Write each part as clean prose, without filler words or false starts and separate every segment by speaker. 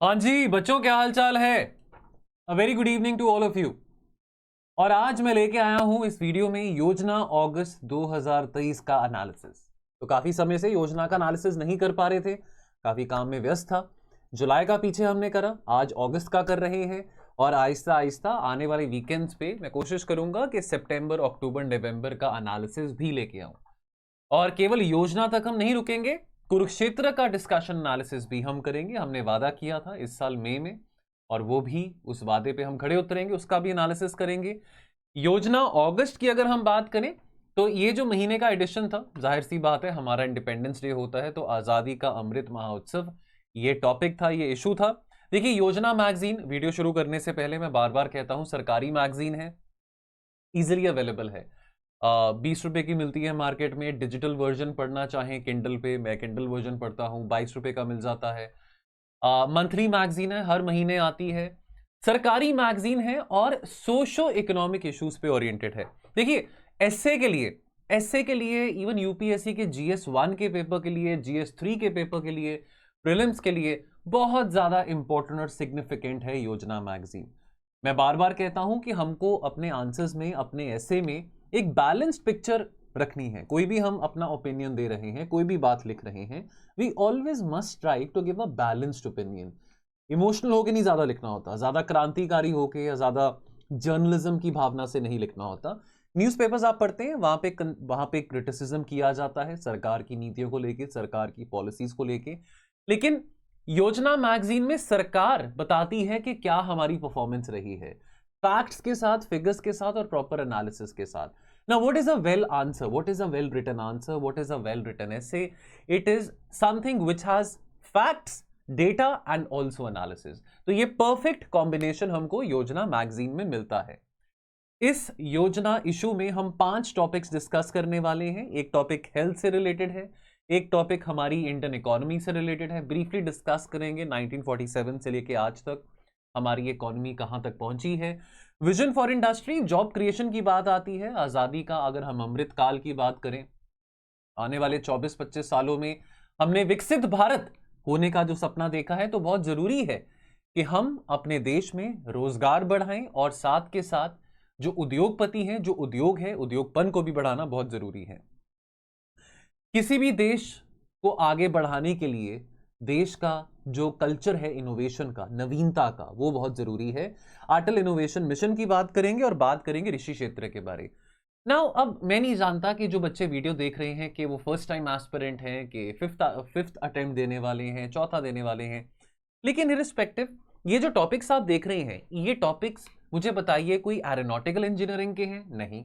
Speaker 1: हाँ जी बच्चों, क्या हाल चाल है। A very good evening to all of you. और आज मैं लेके आया हूं इस वीडियो में योजना अगस्त 2023 का एनालिसिस। तो काफी समय से योजना का एनालिसिस नहीं कर पा रहे थे, काफी काम में व्यस्त था। जुलाई का पीछे हमने करा, आज अगस्त का कर रहे हैं। और आहिस्ता आहिस्ता आने वाले वीकेंड्स पे मैं कोशिश करूंगा कि सितंबर अक्टूबर नवंबर का एनालिसिस भी लेके आऊं। और केवल योजना तक हम नहीं रुकेंगे, कुरुक्षेत्र का डिस्कशन एनालिसिस भी हम करेंगे। हमने वादा किया था इस साल मई में, और वो भी उस वादे पे हम खड़े उतरेंगे, उसका भी एनालिसिस करेंगे। योजना अगस्त की अगर हम बात करें तो ये जो महीने का एडिशन था, जाहिर सी बात है हमारा इंडिपेंडेंस डे होता है तो आजादी का अमृत महोत्सव, ये टॉपिक था, ये इशू था। देखिए योजना मैगजीन, वीडियो शुरू करने से पहले मैं बार बार कहता हूं, सरकारी मैगजीन है, इजिली अवेलेबल है। 20 रुपए की मिलती है मार्केट में। डिजिटल वर्जन पढ़ना चाहें किंडल पे, मैं किंडल वर्जन पढ़ता हूँ, 22 रुपए का मिल जाता है। मंथली मैगजीन है, हर महीने आती है, सरकारी मैगजीन है और सोशो इकोनॉमिक इश्यूज पे ओरिएंटेड है। देखिए एसए के लिए इवन यूपीएससी के GS1 के पेपर के लिए, GS3 के पेपर के लिए, प्रीलिम्स के लिए बहुत ज्यादा इंपॉर्टेंट और सिग्निफिकेंट है योजना मैगजीन। मैं बार बार कहता हूं कि हमको अपने आंसर्स में, अपने ऐसे में एक बैलेंस्ड पिक्चर रखनी है। कोई भी हम अपना ओपिनियन दे रहे हैं, कोई भी बात लिख रहे हैं, we always must try to give a balanced opinion. Emotional होके नहीं ज्यादा लिखना होता, ज्यादा क्रांतिकारी होके या ज्यादा जर्नलिज्म की भावना से नहीं लिखना होता। न्यूज़पेपर्स आप पढ़ते हैं, वहां पे क्रिटिसिज्म किया जाता है सरकार की नीतियों को लेके, सरकार की पॉलिसीज को लेके। लेकिन योजना मैगजीन में सरकार बताती है कि क्या हमारी परफॉर्मेंस रही है, फैक्ट्स के साथ, फिगर्स के साथ और प्रॉपर एनालिसिस के साथ। Now, what is a well answer? What is a well written answer? What is a well written essay? It is something which has facts, data and also analysis. तो ये perfect combination हमको योजना magazine में मिलता है। इस योजना issue में हम 5 टॉपिक्स डिस्कस करने वाले हैं। एक टॉपिक हेल्थ से रिलेटेड है, एक टॉपिक हमारी इंडियन इकोनॉमी से रिलेटेड है, ब्रीफली डिस्कस करेंगे 1947 से लेके आज तक हमारी इकोनॉमी कहां तक पहुंची है। Vision for industry, job creation की बात आती है। आजादी का अगर हम अमृत काल की बात करें, आने वाले 24-25 सालों में हमने विकसित भारत होने का जो सपना देखा है, तो बहुत जरूरी है कि हम अपने देश में रोजगार बढ़ाएं और साथ के साथ जो उद्योगपति हैं, जो उद्योग है, उद्योगपन को भी बढ़ाना बहुत जरूरी है। किसी भी देश को आगे बढ़ाने के लिए देश का जो कल्चर है इनोवेशन का, नवीनता का, वो बहुत जरूरी है। अटल इनोवेशन मिशन की बात करेंगे और बात करेंगे ऋषि क्षेत्र के बारे। नाउ अब मैं नहीं जानता कि जो बच्चे वीडियो देख रहे हैं कि वो फर्स्ट टाइम एस्पिरेंट हैं, कि फिफ्थ अटेम्प्ट देने वाले हैं, चौथा देने वाले हैं। लेकिन इरिस्पेक्टिव, ये जो टॉपिक्स आप देख रहे हैं, ये टॉपिक्स मुझे बताइए कोई एरोनॉटिकल इंजीनियरिंग के हैं? नहीं।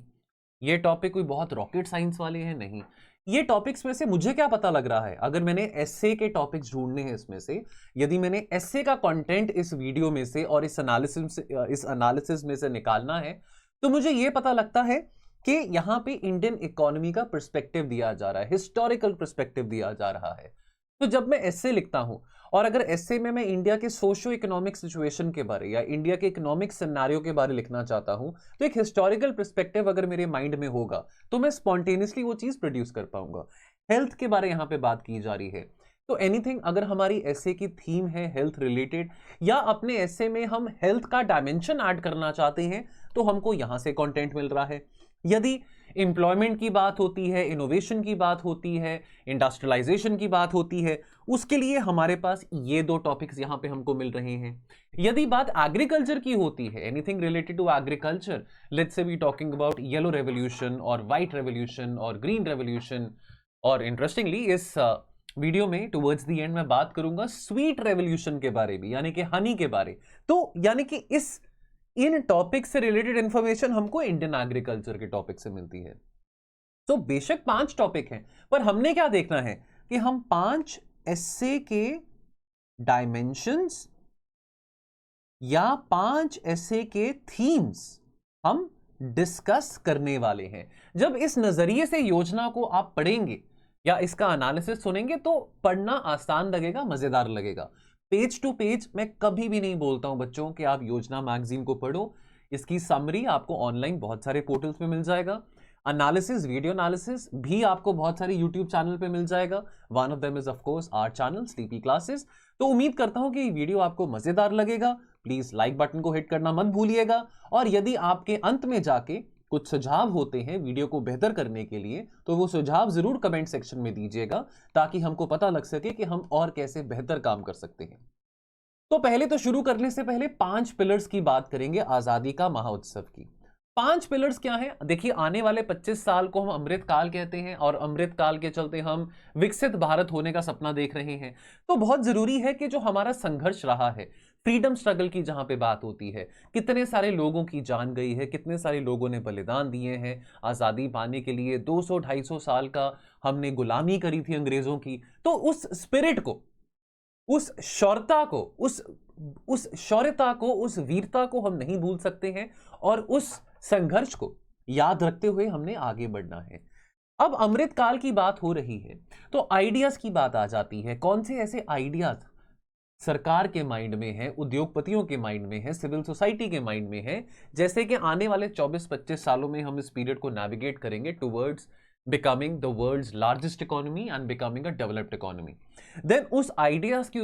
Speaker 1: ये टॉपिक कोई बहुत रॉकेट साइंस वाले हैं? नहीं। ये टॉपिक्स में से मुझे क्या पता लग रहा है, अगर मैंने एसए के टॉपिक्स ढूंढने हैं इसमें से, यदि मैंने एसए का कंटेंट इस वीडियो में से और इस एनालिसिस में से निकालना है, तो मुझे ये पता लगता है कि यहां पे इंडियन इकोनॉमी का पर्सपेक्टिव दिया जा रहा है, हिस्टोरिकल पर्सपेक्टिव दिया जा रहा है। तो जब मैं एसए लिखता हूं और अगर एसए में मैं इंडिया के सोशो इकोनॉमिक सिचुएशन के बारे या इंडिया के इकोनॉमिक सिनेरियो के बारे लिखना चाहता हूं, तो एक हिस्टोरिकल पर्सपेक्टिव अगर मेरे माइंड में होगा तो मैं स्पॉन्टेनियसली वो चीज प्रोड्यूस कर पाऊंगा। हेल्थ के बारे यहां पे बात की जा रही है, तो एनीथिंग, अगर हमारी एसए की थीम है हेल्थ रिलेटेड, या अपने एसए में हम हेल्थ का डायमेंशन ऐड करना चाहते हैं, तो हमको यहां से कंटेंट मिल रहा है। यदि एम्प्लॉयमेंट की बात होती है, इनोवेशन की बात होती है, इंडस्ट्रियलाइजेशन की बात होती है, उसके लिए हमारे पास ये 2 टॉपिक्स यहां पे हमको मिल रहे हैं। यदि बात एग्रीकल्चर की होती है, anything related to agriculture, let's say we talking about yellow revolution और व्हाइट रेवोल्यूशन और ग्रीन रेवोल्यूशन, और इंटरेस्टिंगली इस वीडियो में टुवर्ड्स द एंड मैं बात करूंगा स्वीट रेवोल्यूशन के बारे भी, यानी कि हनी के बारे। तो यानी कि इन टॉपिक से रिलेटेड इंफॉर्मेशन हमको इंडियन एग्रीकल्चर के टॉपिक से मिलती है। तो बेशक 5 टॉपिक हैं, पर हमने क्या देखना है कि हम 5 एसए के डायमेंशंस या 5 एसए के थीम्स हम डिस्कस करने वाले हैं। जब इस नजरिए से योजना को आप पढ़ेंगे या इसका एनालिसिस सुनेंगे तो पढ़ना आसान लगेगा, मजेदार लगेगा। पेज टू पेज मैं कभी भी नहीं बोलता हूं बच्चों कि आप योजना मैगजीन को पढ़ो। इसकी समरी आपको ऑनलाइन बहुत सारे पोर्टल्स में मिल जाएगा। एनालिसिस, वीडियो एनालिसिस भी आपको बहुत सारे यूट्यूब चैनल पे मिल जाएगा। One of them is of course our channel sleepy classes. तो उम्मीद करता हूं कि ये वीडियो आपको मजेदार लगेगा। प्लीज लाइक बटन को हिट करना मत भूलिएगा, और यदि आपके अंत में जाके कुछ सुझाव होते हैं वीडियो को बेहतर करने के लिए, तो वो सुझाव जरूर कमेंट सेक्शन में दीजिएगा, ताकि हमको पता लग सके कि हम और कैसे बेहतर काम कर सकते हैं। तो पहले तो शुरू करने से पहले 5 पिलर्स की बात करेंगे आजादी का महोत्सव की। 5 पिलर्स क्या है? देखिए, आने वाले 25 साल को हम अमृत काल कहते हैं, और अमृत काल के चलते हम विकसित भारत होने का सपना देख रहे हैं। तो बहुत जरूरी है कि जो हमारा संघर्ष रहा है, फ्रीडम स्ट्रगल की जहां पे बात होती है, कितने सारे लोगों की जान गई है, कितने सारे लोगों ने बलिदान दिए हैं आजादी पाने के लिए। 200-250 साल का हमने गुलामी करी थी अंग्रेजों की। तो उस स्पिरिट को, उस शौर्यता को, उस शौर्यता को, उस वीरता को हम नहीं भूल सकते हैं, और उस संघर्ष को याद रखते हुए हमने आगे बढ़ना है। अब अमृत काल की बात हो रही है तो आइडियाज की बात आ जाती है। कौन से ऐसे आइडियाज सरकार के माइंड में है, उद्योगपतियों के माइंड में है, सिविल सोसाइटी के माइंड में है, जैसे कि आने वाले 24-25 सालों में हम इस पीरियड को नेविगेट करेंगे towards becoming the world's largest economy and becoming a developed economy. Then उन आइडियाज के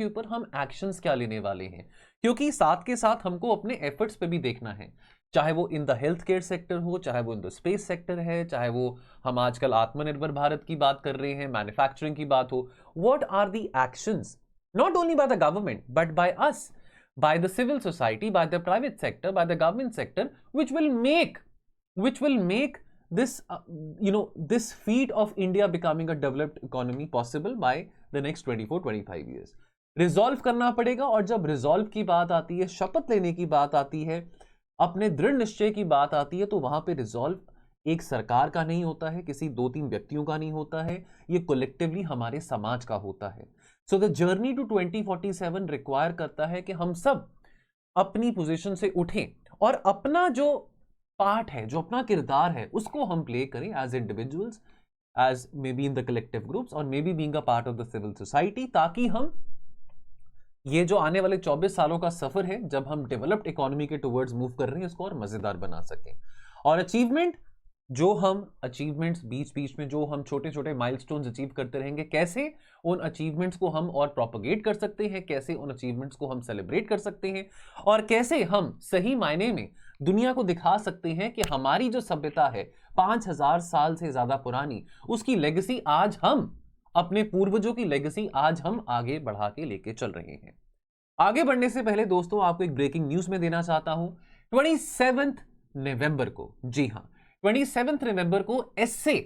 Speaker 1: ऊपर हम एक्शंस क्या लेने वाले हैं, क्योंकि साथ के साथ हमको अपने एफर्ट्स पे भी देखना है, चाहे वो in the health care sector हो, चाहे वो इन द स्पेस सेक्टर है, चाहे वो हम आजकल आत्मनिर्भर भारत की बात कर रहे हैं, मैन्युफैक्चरिंग की बात हो। What are the actions, not only by the government but by us, by the civil society, by the private sector, by the government sector, which will make this feat of India becoming a developed economy possible by the next 24-25 years. Resolve करना पड़ेगा, और जब resolve की बात आती है, शपथ लेने की बात आती है, अपने दृढ़ निश्चय की बात आती है, तो वहां पे रिजॉल्व एक सरकार का नहीं होता है, किसी 2-3 व्यक्तियों का नहीं होता है, ये कलेक्टिवली हमारे समाज का होता है। So the journey to 2047 require करता है कि हम सब अपनी पोजीशन से उठें, और अपना जो पार्ट है, जो अपना किरदार है, उसको हम प्ले करें as individuals, as may be in the collective groups, और may be being a part of the civil society, ताकि हम ये जो आने वाले 24 सालों का सफर है, जब हम डेवलप्ड इकोनॉमी के टुवर्ड्स मूव कर रहे हैं, इसको और मजेदार बना सकें। और अचीवमेंट्स बीच बीच में जो हम छोटे छोटे माइलस्टोन्स अचीव करते रहेंगे, कैसे उन अचीवमेंट्स को हम और प्रोपगेट कर सकते हैं, कैसे उन अचीवमेंट्स को हम सेलिब्रेट कर सकते हैं, और कैसे हम सही मायने में दुनिया को दिखा सकते हैं कि हमारी जो सभ्यता है 5000 साल से ज्यादा पुरानी, उसकी लेगेसी आज हम, अपने पूर्वजों की लेगेसी आज हम आगे बढ़ा के लेके चल रहे हैं। आगे बढ़ने से पहले दोस्तों, आपको एक ब्रेकिंग न्यूज में देना चाहता हूं। 27 नवंबर को, जी हां, 27 नवंबर को एसए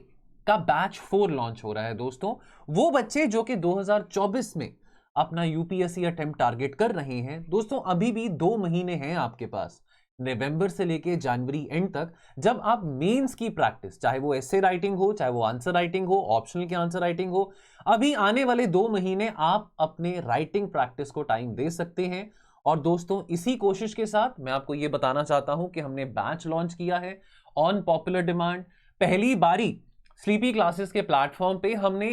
Speaker 1: का बैच 4 लॉन्च हो रहा है दोस्तों। वो बच्चे जो कि 2024 में अपना यूपीएससी अटेम्प्ट टारगेट कर रहे हैं दोस्तों, अभी भी 2 महीने हैं आपके पास, नवंबर से लेके जनवरी एंड तक, जब आप मेंस की प्रैक्टिस, चाहे वो एसे राइटिंग हो, चाहे वो आंसर राइटिंग हो, ऑप्शनल की आंसर राइटिंग हो, अभी आने वाले 2 महीने आप अपने राइटिंग प्रैक्टिस को टाइम दे सकते हैं। और दोस्तों, इसी कोशिश के साथ मैं आपको यह बताना चाहता हूं कि हमने बैच लॉन्च किया है ऑन पॉपुलर डिमांड। पहली बारी स्लीपी क्लासेस के प्लेटफॉर्म पे हमने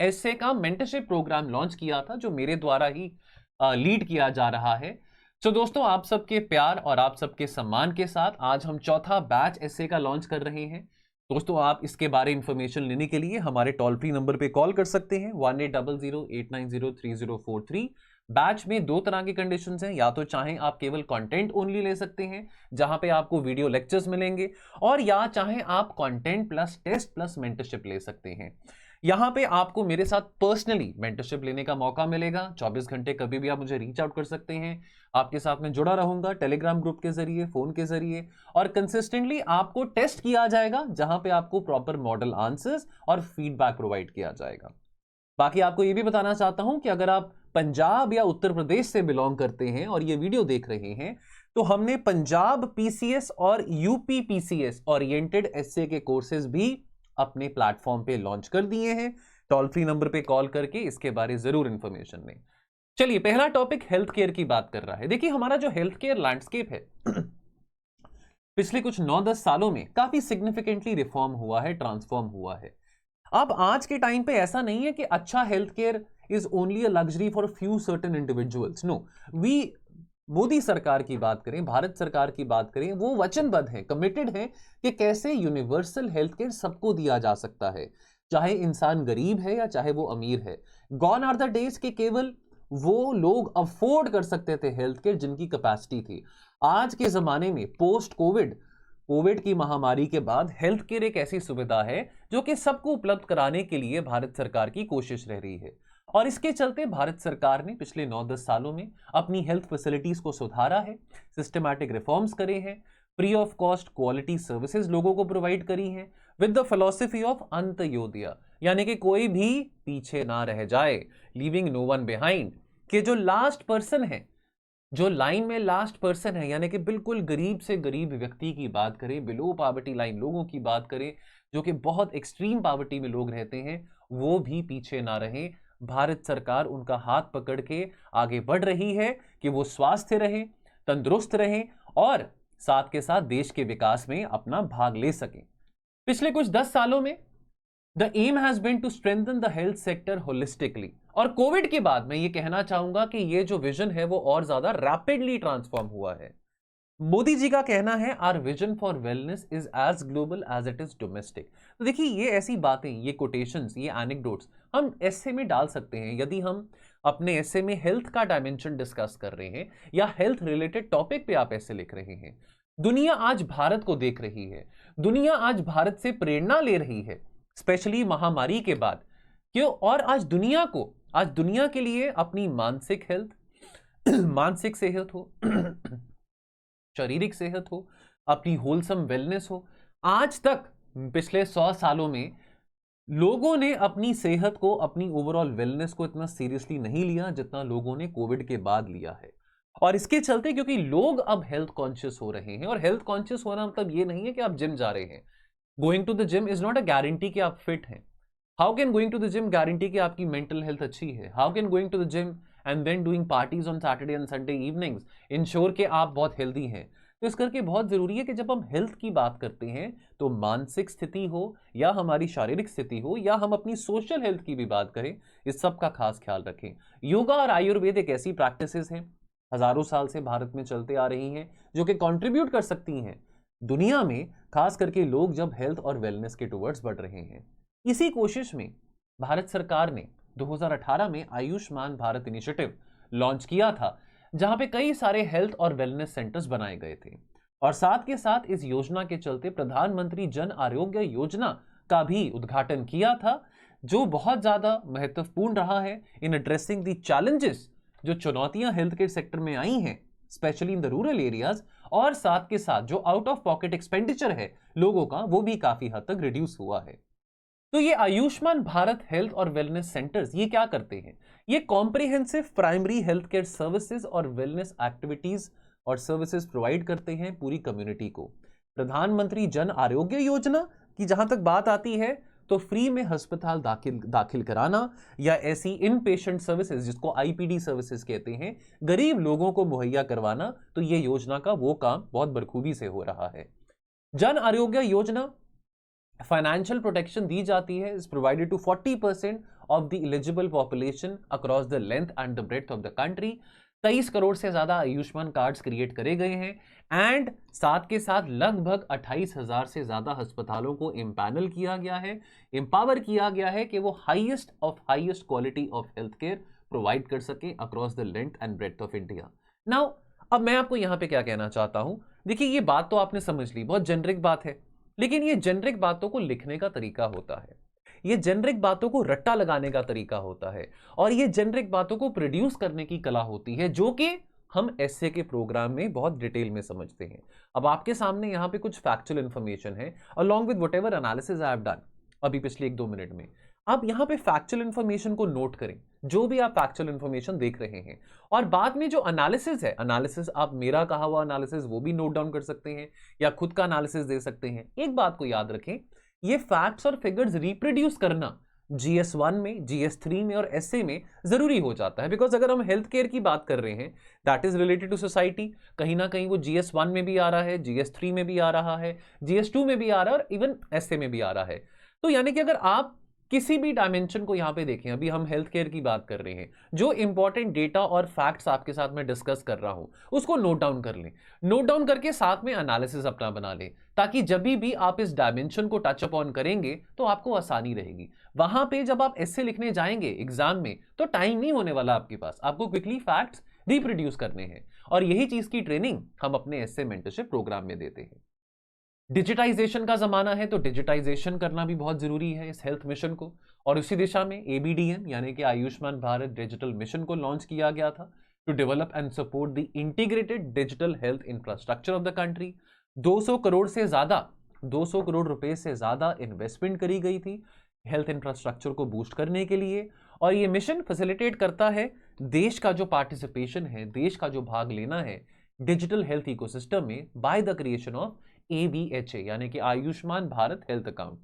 Speaker 1: एसे का मेंटरशिप प्रोग्राम लॉन्च किया था, जो मेरे द्वारा ही लीड किया जा रहा है। तो दोस्तों, आप सबके प्यार और आप सबके सम्मान के साथ आज हम चौथा बैच एसए का लॉन्च कर रहे हैं। दोस्तों, आप इसके बारे इंफॉर्मेशन लेने के लिए हमारे टोल फ्री नंबर पे कॉल कर सकते हैं 1800-890-3043। बैच में 2 तरह की कंडीशंस हैं, या तो चाहें आप केवल कंटेंट ओनली ले सकते हैं, जहां पे आपको वीडियो लेक्चर्स मिलेंगे, और या चाहें आप content plus test plus mentorship ले सकते हैं। यहां पे आपको मेरे साथ पर्सनली मेंटरशिप लेने का मौका मिलेगा। 24 घंटे कभी भी आप मुझे रीच आउट कर सकते हैं। आपके साथ में जुड़ा रहूंगा टेलीग्राम ग्रुप के जरिए, फोन के जरिए, और कंसिस्टेंटली आपको टेस्ट किया जाएगा, जहां पे आपको प्रॉपर मॉडल आंसर्स और फीडबैक प्रोवाइड किया जाएगा। बाकी आपको यह भी बताना चाहता हूं कि अगर आप पंजाब या उत्तर प्रदेश से बिलोंग करते हैं और ये वीडियो देख रहे हैं, तो हमने पंजाब पीसीएस और यूपी पीसीएस ओरिएंटेड एसए के कोर्सेज भी अपने प्लेटफॉर्म पे लॉन्च कर दिए हैं। टोल फ्री नंबर पे कॉल करके इसके बारे जरूर इंफॉर्मेशन लें। चलिए, पहला टॉपिक हेल्थ केयर की बात कर रहा है। देखिए, हमारा जो हेल्थ केयर लैंडस्केप है पिछले कुछ 9-10 सालों में काफी सिग्निफिकेंटली रिफॉर्म हुआ है, ट्रांसफॉर्म हुआ है। अब आज के टाइम पे ऐसा नहीं है कि अच्छा health care is only a luxury for a few certain individuals. No, Modi सरकार की बात करें, भारत सरकार की बात करें, वो वचनबद्ध है, कमिटेड है कि कैसे यूनिवर्सल हेल्थ केयर सबको दिया जा सकता है, चाहे इंसान गरीब है या चाहे वो अमीर है। गॉन आर द डेज के केवल वो लोग अफोर्ड कर सकते थे हेल्थ केयर जिनकी कैपेसिटी थी। आज के जमाने में पोस्ट कोविड की महामारी के बाद हेल्थ केयर एक ऐसी सुविधा है जो कि सबको उपलब्ध कराने के लिए भारत सरकार की कोशिश रह रही है। और इसके चलते भारत सरकार ने पिछले 9-10 सालों में अपनी हेल्थ फैसिलिटीज को सुधारा है, सिस्टमैटिक रिफॉर्म्स करे हैं, free of cost quality services लोगों को प्रोवाइड करी हैं with the philosophy of Antyodaya, यानी कि कोई भी पीछे ना रह जाए, लीविंग नो वन बिहाइंड, कि जो लास्ट पर्सन है, जो लाइन में लास्ट पर्सन है, यानी कि बिल्कुल गरीब से गरीब व्यक्ति की बात करें, बिलो पॉवर्टी लाइन लोगों की बात करें, जो कि बहुत एक्सट्रीम पॉवर्टी में लोग रहते हैं, वो भी पीछे ना रहे। भारत सरकार उनका हाथ पकड़ के आगे बढ़ रही है कि वो स्वस्थ रहे, तंदुरुस्त रहे और साथ के साथ देश के विकास में अपना भाग ले सकें। पिछले कुछ 10 सालों में the aim has been to strengthen the health sector holistically, और कोविड के बाद मैं ये कहना चाहूंगा कि ये जो विजन है वो और ज्यादा रैपिडली ट्रांसफॉर्म हुआ है। मोदी जी का कहना है our vision for wellness is as global as it is domestic. तो देखिए ये ऐसी बातें, ये कोटेशंस, ये एनेक्डोट्स हम एस्से में डाल सकते हैं यदि हम अपने एस्से में हेल्थ का डायमेंशन डिस्कस कर रहे हैं या हेल्थ रिलेटेड टॉपिक पे आप एस्से लिख रहे हैं। दुनिया आज भारत को देख रही है, दुनिया आज भारत से प्रेरणा ले रही है, स्पेशली महामारी के बाद। क्यों? और आज दुनिया के लिए अपनी मानसिक हेल्थ मानसिक सेहत हो शारीरिक सेहत हो, अपनी होलसम वेलनेस हो, आज तक पिछले 100 सालों में लोगों ने अपनी सेहत को, अपनी ओवरऑल वेलनेस को इतना सीरियसली नहीं लिया जितना लोगों ने कोविड के बाद लिया है। और इसके चलते क्योंकि लोग अब हेल्थ कॉन्शियस हो रहे हैं, और हेल्थ कॉन्शियस होना मतलब ये नहीं है कि आप जिम जा रहे हैं। Going to the gym is not a guarantee कि आप फिट हैं। How can going to the gym guarantee कि आपकी मेंटल हेल्थ अच्छी है? How can going to the gym and then doing parties on Saturday and Sunday evenings ensure कि आप बहुत हेल्दी हैं? तो इस करके बहुत जरूरी है कि जब हम हेल्थ की बात करते हैं तो मानसिक स्थिति हो या हमारी शारीरिक स्थिति हो या हम अपनी सोशल हेल्थ की भी बात करें, इस सब का खास ख्याल रखें। योगा और आयुर्वेद एक ऐसी प्रैक्टिसेस हैं, हजारों साल से भारत में चलते आ रही हैं, जो कि कंट्रीब्यूट कर सकती हैं दुनिया में, खास करके लोग जब हेल्थ और वेलनेस के टुवर्ड्स बढ़ रहे हैं। इसी कोशिश में भारत सरकार ने 2018 में आयुष्मान भारत इनिशिएटिव लॉन्च किया था, जहां पे कई सारे हेल्थ और वेलनेस सेंटर्स बनाए गए थे। और साथ के साथ इस योजना के चलते प्रधानमंत्री जन आरोग्य योजना का भी उद्घाटन किया था, जो बहुत ज्यादा महत्वपूर्ण रहा है इन एड्रेसिंग द चैलेंजेस, जो चुनौतियां हेल्थ केयर सेक्टर में आई हैं, specially in the rural areas. और साथ के साथ जो आउट ऑफ पॉकेट एक्सपेंडिचर है लोगों का, वो भी काफी हद तक रिड्यूस हुआ है। तो ये आयुष्मान भारत हेल्थ और वेलनेस सेंटर्स ये क्या करते हैं? ये comprehensive primary health care services और वेलनेस एक्टिविटीज और सर्विसेज प्रोवाइड करते हैं पूरी कम्युनिटी को। प्रधानमंत्री जन आरोग्य योजना की जहां तक बात आती है तो फ्री में अस्पताल दाखिल कराना या ऐसी इन पेशेंट सर्विसेज, जिसको आईपीडी सर्विसेज कहते हैं, गरीब लोगों को मुहैया करवाना, तो ये योजना का वो काम बहुत बखूबी से हो रहा है। जन आरोग्य योजना फाइनेंशियल प्रोटेक्शन दी जाती है, is provided to 40% of the eligible population across the length and the breadth of the country. 23 crore से ज्यादा आयुष्मान कार्ड्स क्रिएट करे गए हैं एंड साथ के साथ लगभग 28,000 से ज्यादा अस्पतालों को एम्पैनल किया गया है, एम्पावर किया गया है कि वो highest quality of health care provide कर सके across the length and breadth of India. Now अब मैं आपको यहां पे क्या कहना चाहता हूं, देखिए ये बात तो आपने समझ ली, बहुत जेनरिक बात है, लेकिन ये जेनरिक बातों को लिखने का तरीका होता है, ये जेनरिक बातों को रट्टा लगाने का तरीका होता है, और ये जेनरिक बातों को प्रोड्यूस करने की कला होती है, जो कि हम एसए के प्रोग्राम में बहुत डिटेल में समझते हैं। अब आपके सामने यहाँ पे कुछ फैक्चुअल इंफॉर्मेशन है along with whatever analysis I have done अभी पिछले 1-2 मिनट में। आप यहाँ पे फैक्चुअल इंफॉर्मेशन को नोट करें, जो भी आप फैक्चुअल इंफॉर्मेशन देख रहे हैं, और बाद में जो एनालिसिस है, एनालिसिस आप मेरा कहा हुआ एनालिसिस वो भी नोट डाउन कर सकते हैं या खुद का एनालिसिस दे सकते हैं। एक बात को याद रखें, ये फैक्ट्स और फिगर्स रिप्रोड्यूस करना GS1 में, GS3 में और एसए में जरूरी हो जाता है, बिकॉज अगर हम हेल्थ केयर की बात कर रहे हैं that is related to society, कहीं ना कहीं वो GS1 में भी आ रहा है, GS3 में भी आ रहा है, GS2 में भी आ रहा है और इवन एसए में भी आ रहा है। तो यानी कि अगर आप किसी भी डायमेंशन को यहां पे देखें, अभी हम हेल्थ केयर की बात कर रहे हैं, जो इंपॉर्टेंट डेटा और फैक्ट्स आपके साथ में डिस्कस कर रहा हूं उसको नोट डाउन कर लें। नोट डाउन करके साथ में एनालिसिस अपना बना लें, ताकि जब भी आप इस डायमेंशन को टच अपॉन करेंगे तो आपको आसानी रहेगी। वहां पे जब आप ऐसे लिखने जाएंगे एग्जाम में तो टाइम नहीं होने वाला आपके पास, आपको क्विकली फैक्ट्स रिप्रोड्यूस करने हैं। और यही चीज की ट्रेनिंग हम अपने एसए मेंटरशिप प्रोग्राम में देते हैं। डिजिटाइजेशन का जमाना है, तो डिजिटाइजेशन करना भी बहुत जरूरी है इस हेल्थ मिशन को, और उसी दिशा में एबीडीएम यानी कि आयुष्मान भारत डिजिटल मिशन को लॉन्च किया गया था to develop and support the integrated digital health infrastructure of the country. 200 crore रुपए से ज्यादा इन्वेस्टमेंट करी गई थी हेल्थ इंफ्रास्ट्रक्चर को बूस्ट करने के लिए। और ये मिशन फैसिलिटेट करता है देश का जो पार्टिसिपेशन है, देश का जो भाग लेना है डिजिटल हेल्थ इकोसिस्टम में by the creation of ABHA यानी कि आयुष्मान भारत हेल्थ अकाउंट।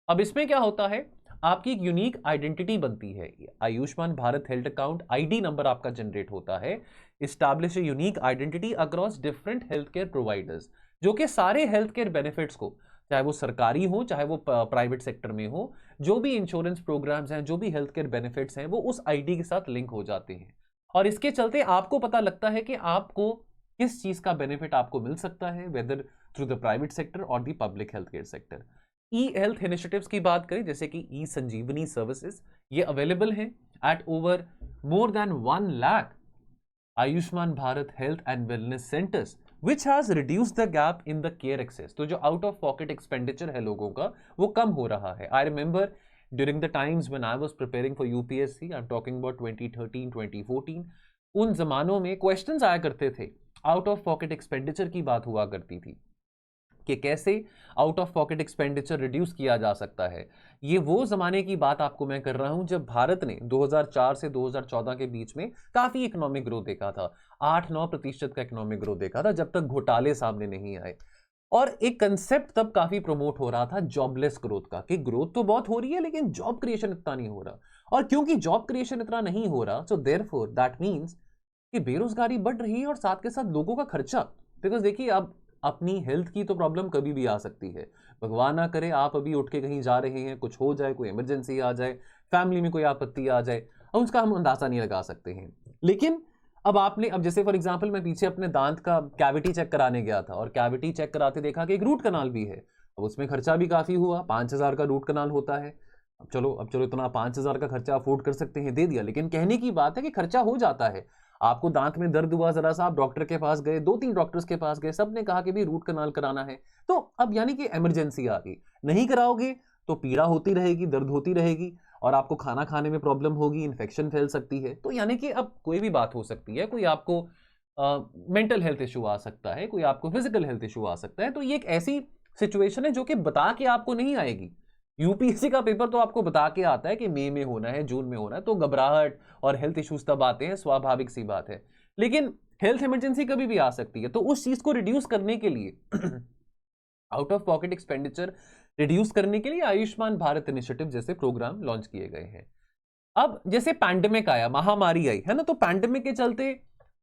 Speaker 1: अब इसमें क्या होता है, आपकी एक यूनिक आइडेंटिटी बनती है। Ayushman Bharat health account ID number आपका जनरेट होता है, establish a unique identity across different health care providers, जो कि सारे हेल्थ केयर बेनिफिट्स को, चाहे वो सरकारी हो चाहे वो प्राइवेट सेक्टर में हो, जो भी इंश्योरेंस प्रोग्राम्स हैं, जो भी हेल्थ केयर बेनिफिट्स हैं, वो उस आईडी के साथ लिंक हो जाते हैं। और इसके चलते आपको पता लगता है कि आपको किस चीज का बेनिफिट आपको मिल सकता है, whether through the private sector और the public health care sector. E health initiatives की बात करें, जैसे कि ई संजीवनी सर्विसेज, ये अवेलेबल हैं at over more than 1 lakh Ayushman Bharat health and wellness centres, which has reduce the gap in the care access. तो जो आउट ऑफ पॉकेट एक्सपेंडिचर है लोगों का, वो कम हो रहा है। I remember during the times when I was preparing for UPSC, I am talking about 2013 2014, उन जमानों में क्वेश्चंस आया करते थे, आउट ऑफ पॉकेट एक्सपेंडिचर की बात हुआ करती थी कि कैसे out of pocket expenditure reduce किया जा सकता है। ये वो जमाने की बात आपको मैं कर रहा हूं जब भारत ने 2004 से 2014 के बीच में काफी इकोनॉमिक ग्रोथ देखा था, 8-9% का इकोनॉमिक ग्रोथ देखा था, जब तक घोटाले सामने नहीं आए। और एक कंसेप्ट तब काफी प्रमोट हो रहा था जॉबलेस ग्रोथ का, कि ग्रोथ तो बहुत हो रही है लेकिन जॉब क्रिएशन इतना नहीं हो रहा। और क्योंकि जॉब क्रिएशन इतना नहीं हो रहा, सो देयरफॉर दैट मींस कि बेरोजगारी बढ़ रही है और साथ के साथ लोगों का खर्चा। बिकॉज देखिए, अब अपनी हेल्थ की तो प्रॉब्लम कभी भी आ सकती है, भगवान ना करे आप अभी उठ के कहीं जा रहे हैं, कुछ हो जाए, कोई इमरजेंसी आ जाए, फैमिली में कोई आपत्ति आ जाए, और उसका हम अंदाजा नहीं लगा सकते हैं। लेकिन अब जैसे फॉर एग्जांपल मैं पीछे अपने दांत का कैविटी चेक कराने गया था, और कैविटी चेक कराते देखा कि एक रूट कनाल भी है। अब उसमें खर्चा भी काफी हुआ, 5,000 का रूट कनाल होता है। अब चलो इतना 5,000 का खर्चा अफोर्ड कर सकते हैं, दे दिया। लेकिन कहने की बात है कि खर्चा हो जाता है। आपको दांत में दर्द हुआ जरा सा, आप डॉक्टर के पास गए, 2-3 डॉक्टर्स के पास गए, सबने कहा कि भी रूट कनाल कराना है। तो अब यानी कि इमरजेंसी आ गई, नहीं कराओगे तो पीड़ा होती रहेगी, दर्द होती रहेगी, और आपको खाना खाने में प्रॉब्लम होगी, इन्फेक्शन फैल सकती है। तो यानी कि अब कोई भी बात हो सकती है, कोई आपको मेंटल हेल्थ इशू आ सकता है, कोई आपको फिजिकल हेल्थ इशू आ सकता है। तो ये एक ऐसी सिचुएशन है जो कि बता के आपको नहीं आएगी। यूपीएससी का पेपर तो आपको बता के आता है कि मई में होना है, जून में होना है, तो घबराहट और हेल्थ इश्यूज तब आते हैं, स्वाभाविक सी बात है। लेकिन हेल्थ इमरजेंसी कभी भी आ सकती है, तो उस चीज को रिड्यूस करने के लिए out of pocket expenditure reduce करने के लिए आयुष्मान भारत इनिशिएटिव जैसे प्रोग्राम लॉन्च किए गए हैं। अब जैसे पैंडेमिक आया, महामारी आई है ना, तो पैंडेमिक के चलते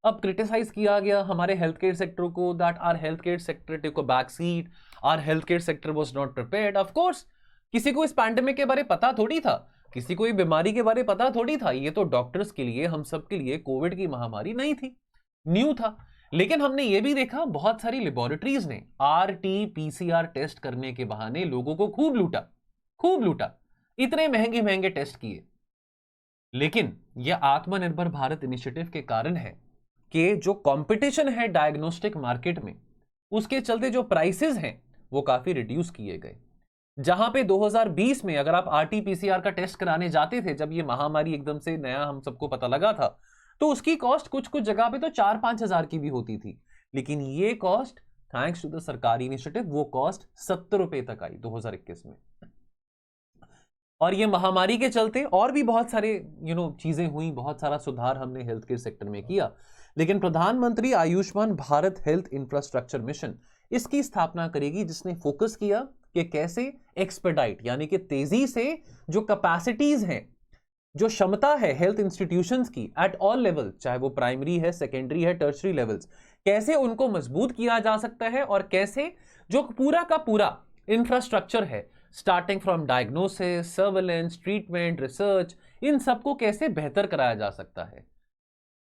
Speaker 1: अब क्रिटिसाइज किया गया हमारे हेल्थ केयर सेक्टर को, that our health care sector take a back seat, our health care sector was not prepared. Of course किसी को इस पैंडेमिक के बारे पता थोड़ी था, किसी को ये बीमारी के बारे पता थोड़ी था। ये तो डॉक्टर्स के लिए, हम सब के लिए कोविड की महामारी नहीं थी, न्यू था। लेकिन हमने ये भी देखा, बहुत सारी लेबोरेटरीज ने RT-PCR टेस्ट करने के बहाने लोगों को खूब लूटा, इतने महंगे महंगे टेस्ट किए। लेकिन यह आत्मनिर्भर भारत इनिशिएटिव के कारण है कि जो कंपटीशन है डायग्नोस्टिक मार्केट में, उसके चलते जो प्राइसेस हैं वो काफी रिड्यूस किए गए। जहां पे 2020 में अगर आप RT-PCR का टेस्ट कराने जाते थे, जब ये महामारी एकदम से नया हम सबको पता लगा था, तो उसकी कॉस्ट कुछ जगह पे तो 4-5 हजार की भी होती थी। लेकिन ये कॉस्ट, थैंक्स टू द सरकारी इनिशिएटिव, वो कॉस्ट 70 रुपए तक आई 2021 में। और ये महामारी के चलते और भी बहुत सारे चीजें हुई, बहुत सारा सुधार हमने हेल्थ केयर सेक्टर में किया। लेकिन प्रधानमंत्री Ayushman Bharat health infrastructure mission, इसकी स्थापना करेगी, जिसने फोकस किया कि कैसे एक्सपेडाइट यानी कि तेजी से जो कैपेसिटीज हैं, जो क्षमता है हेल्थ इंस्टीट्यूशंस की एट ऑल लेवल, चाहे वो प्राइमरी है, सेकेंडरी है, टर्शरी लेवल्स, कैसे उनको मजबूत किया जा सकता है, और कैसे जो पूरा का पूरा इंफ्रास्ट्रक्चर है, starting from diagnosis, surveillance, treatment, research, इन सबको कैसे बेहतर कराया जा सकता है।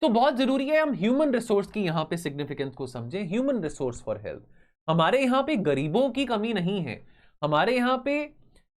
Speaker 1: तो बहुत जरूरी है हम ह्यूमन रिसोर्स की यहां पे सिग्निफिकेंस को समझें। ह्यूमन रिसोर्स फॉर हेल्थ, हमारे यहां पे गरीबों की कमी नहीं है, हमारे यहां पे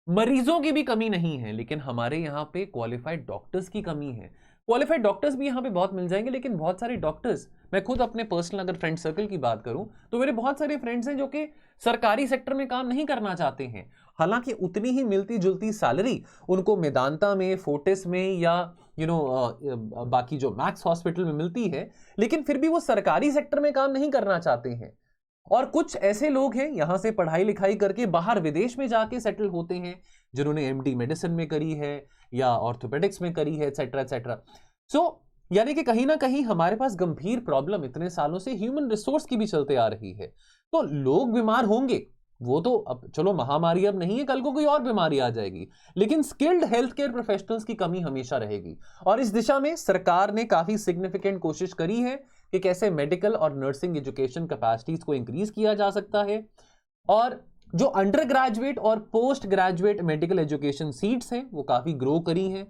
Speaker 1: मरीजों की भी कमी नहीं है, लेकिन हमारे यहां पे क्वालिफाइड डॉक्टर्स की कमी है। क्वालिफाइड डॉक्टर्स भी यहां पे बहुत मिल जाएंगे, लेकिन बहुत सारे डॉक्टर्स, मैं खुद अपने पर्सनल अगर फ्रेंड सर्कल की बात करूं तो मेरे बहुत सारे फ्रेंड्स हैं जो कि सरकारी सेक्टर में काम नहीं करना चाहते हैं, हालांकि उतनी ही मिलती जुलती सैलरी उनको मेदांता में, फोर्टिस में या बाकी जो मैक्स हॉस्पिटल में मिलती है, लेकिन फिर भी वो सरकारी सेक्टर में काम नहीं करना चाहते हैं। और कुछ ऐसे लोग हैं यहां से पढ़ाई लिखाई करके बाहर विदेश में जाके सेटल होते हैं, जिन्होंने एमडी मेडिसिन में करी है या ऑर्थोपेडिक्स में करी है, एटसेट्रा एटसेट्रा। सो यानी कि कहीं ना कहीं हमारे पास गंभीर प्रॉब्लम इतने सालों से ह्यूमन रिसोर्स की भी चलते आ रही है। तो लोग बीमार होंगे, वो तो अब चलो महामारी अब नहीं है, कल को कोई और बीमारी आ जाएगी, लेकिन स्किल्ड हेल्थ केयर प्रोफेशनल्स की कमी हमेशा रहेगी। और इस दिशा में सरकार ने काफी सिग्निफिकेंट कोशिश करी है कि कैसे मेडिकल और नर्सिंग एजुकेशन कैपेसिटीज को इंक्रीज किया जा सकता है। और जो अंडर ग्रेजुएट और post graduate medical education seats हैं वो काफी ग्रो करी हैं।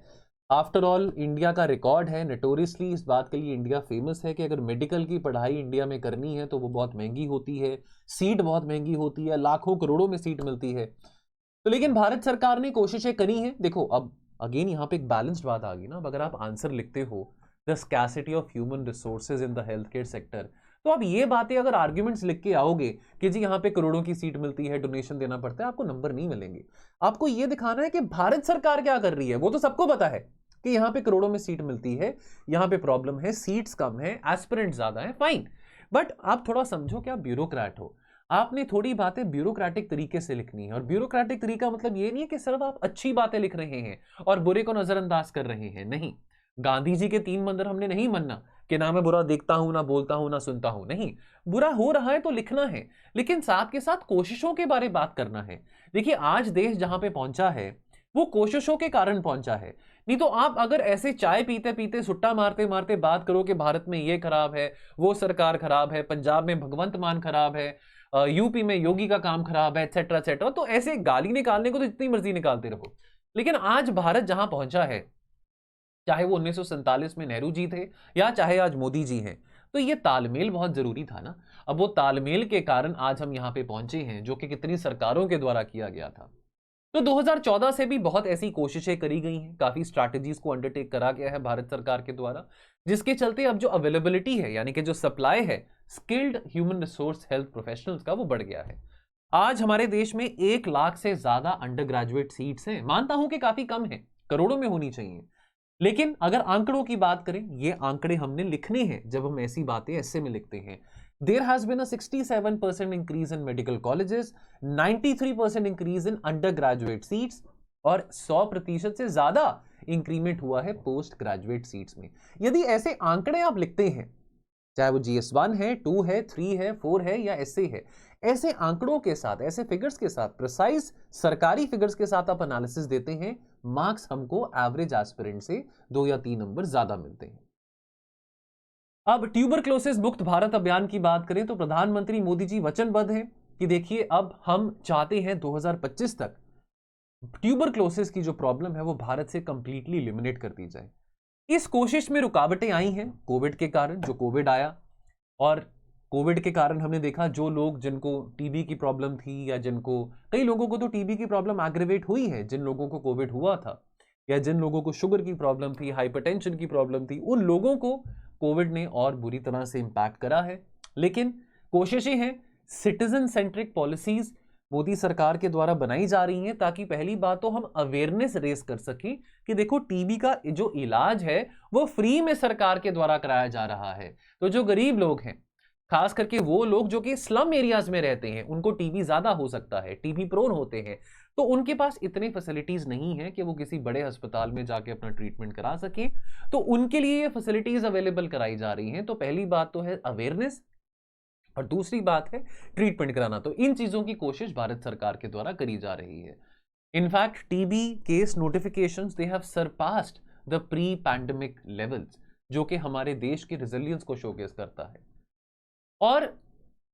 Speaker 1: आफ्टर ऑल इंडिया का रिकॉर्ड है, नोटोरियसली इस बात के लिए इंडिया फेमस है कि अगर मेडिकल की पढ़ाई इंडिया में करनी है तो वो बहुत महंगी होती है, सीट बहुत महंगी होती है, लाखों करोड़ों में सीट मिलती है। तो लेकिन भारत सरकार ने कोशिशें करी हैं। देखो अब अगेन यहाँ पे एक बैलेंस्ड बात आ गई ना। अब अगर आप आंसर लिखते हो the scarcity of human resources in the health care sector, तो आप ये बातें अगर आर्ग्यूमेंट्स लिख के आओगे कि जी यहाँ पे करोड़ों की सीट मिलती है, डोनेशन देना पड़ता है, आपको नंबर नहीं मिलेंगे। आपको ये दिखाना है कि भारत सरकार क्या कर रही है। वो तो सबको पता है कि यहाँ पे करोड़ों में सीट मिलती है, यहाँ पे प्रॉब्लम है, सीट्स कम है, एस्पिरेंट ज्यादा है, फाइन, बट आप थोड़ा समझो कि आप ब्यूरोक्रेट हो, आपने थोड़ी बातें ब्यूरोक्रेटिक तरीके से लिखनी है। और ब्यूरोक्रेटिक तरीका मतलब ये नहीं है कि सिर्फ आप अच्छी बातें लिख रहे हैं और बुरे को नजरअंदाज कर रहे हैं, नहीं। गांधी जी के 3 मंदिर हमने नहीं मानना कि ना मैं बुरा देखता हूं, ना बोलता हूं, ना सुनता हूं, नहीं। बुरा हो रहा है तो लिखना है, लेकिन साथ के साथ कोशिशों के बारे में बात करना है। देखिए आज देश जहां पे पहुंचा है वो कोशिशों के कारण पहुंचा है। नहीं तो आप अगर ऐसे चाय पीते पीते, सुट्टा मारते मारते बात करो कि भारत में ये खराब है, वो सरकार खराब है, पंजाब में भगवंत मान खराब है, यूपी में योगी का काम खराब है, एटसेट्रा एटसेट्रा, तो ऐसे गाली निकालने को तो जितनी मर्जी निकालते रहो। लेकिन आज भारत जहां पहुंचा है, चाहे वो 1947 में नेहरू जी थे या चाहे आज मोदी जी हैं, तो ये तालमेल बहुत जरूरी था ना। अब वो तालमेल के कारण आज हम यहां पे पहुंचे हैं, जो कि कितनी सरकारों के द्वारा किया गया था। तो 2014 से भी बहुत ऐसी कोशिशें करी गई हैं, काफी स्ट्रैटेजीज को अंडरटेक करा गया है भारत सरकार के द्वारा, जिसके चलते अब जो अवेलेबिलिटी है यानी कि जो सप्लाई है skilled human resource health professionals का, वो बढ़ गया है। आज हमारे देश में 1 लाख से ज्यादा अंडर ग्रेजुएट सीट्स हैं। मानता हूं कि काफी कम है, करोड़ों में होनी चाहिए, लेकिन अगर आंकड़ों की बात करें, ये आंकड़े हमने लिखने हैं जब हम ऐसी बातें ऐसे में लिखते हैं। There has been a 67% increase in medical colleges, 93% increase in undergraduate seats और 100% से ज्यादा इंक्रीमेंट हुआ है पोस्ट ग्रेजुएट सीट्स में। यदि ऐसे आंकड़े आप लिखते हैं, चाहे वो GS1 है, 2 है, 3 है, 4 है या ऐसे है, ऐसे आंकड़ों के साथ, ऐसे फिगर्स के साथ, प्रिसाइज सरकारी फिगर्स के साथ आप एनालिसिस देते हैं, मार्क्स हमको एवरेज एस्पिरेंट से 2 या 3 नंबर ज्यादा मिलते हैं। अब ट्यूबरक्लोसिस मुक्त भारत अभियान की बात करें तो प्रधानमंत्री मोदी जी वचनबद्ध हैं कि देखिए अब हम चाहते हैं 2025 तक ट्यूबरक्लोसिस की जो प्रॉब्लम है वो भारत से कंप्लीटली एलिमिनेट कर दी जाए। इस कोशिश में रुकावटें आई हैं कोविड के कारण, जो कोविड आया, और कोविड के कारण हमने देखा जो लोग, जिनको टीबी की प्रॉब्लम थी या जिनको, कई लोगों को तो टीबी की प्रॉब्लम एग्रीवेट हुई है जिन लोगों को कोविड हुआ था, या जिन लोगों को शुगर की प्रॉब्लम थी, हाइपरटेंशन की प्रॉब्लम थी, उन लोगों को कोविड ने और बुरी तरह से इंपैक्ट करा है। लेकिन कोशिशें हैं, सिटीजन सेंट्रिक पॉलिसीज मोदी सरकार के द्वारा बनाई जा रही हैं, ताकि पहली बात तो हम अवेयरनेस रेस कर सकें कि देखो टीबी का जो इलाज है वो फ्री में सरकार के द्वारा कराया जा रहा है। तो जो गरीब लोग हैं, खास करके वो लोग जो कि स्लम एरियाज में रहते हैं, उनको टीबी ज्यादा हो सकता है, टीबी प्रोन होते हैं, तो उनके पास इतने फैसिलिटीज नहीं है कि वो किसी बड़े अस्पताल में जाके अपना ट्रीटमेंट करा सकें, तो उनके लिए ये फैसिलिटीज अवेलेबल कराई जा रही हैं। तो पहली बात तो है अवेयरनेस, और दूसरी बात है ट्रीटमेंट कराना। तो इन चीजों की कोशिश भारत सरकार के द्वारा करी जा रही है। In fact TB case notifications they have surpassed the pre pandemic levels, जो कि हमारे देश के रेजिलियंस को शोकेस करता है। और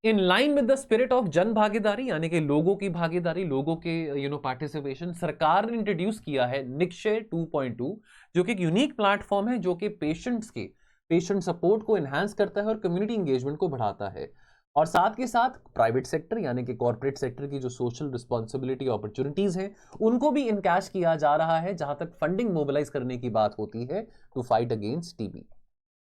Speaker 1: in line with the spirit of जन भागीदारी, यानी कि लोगों की भागीदारी, लोगों के पार्टिसिपेशन, सरकार ने इंट्रोड्यूस किया है निक्षय 2.2, जो कि एक यूनिक प्लेटफॉर्म है जो कि पेशेंट सपोर्ट को एनहांस करता है और कम्युनिटी इंगेजमेंट को बढ़ाता है। और साथ के साथ प्राइवेट सेक्टर यानी कि कॉर्पोरेट सेक्टर की जो सोशल रिस्पॉन्सिबिलिटी अपॉर्चुनिटीज हैं उनको भी इनकैश किया जा रहा है जहां तक फंडिंग मोबिलाइज करने की बात होती है to fight against TB.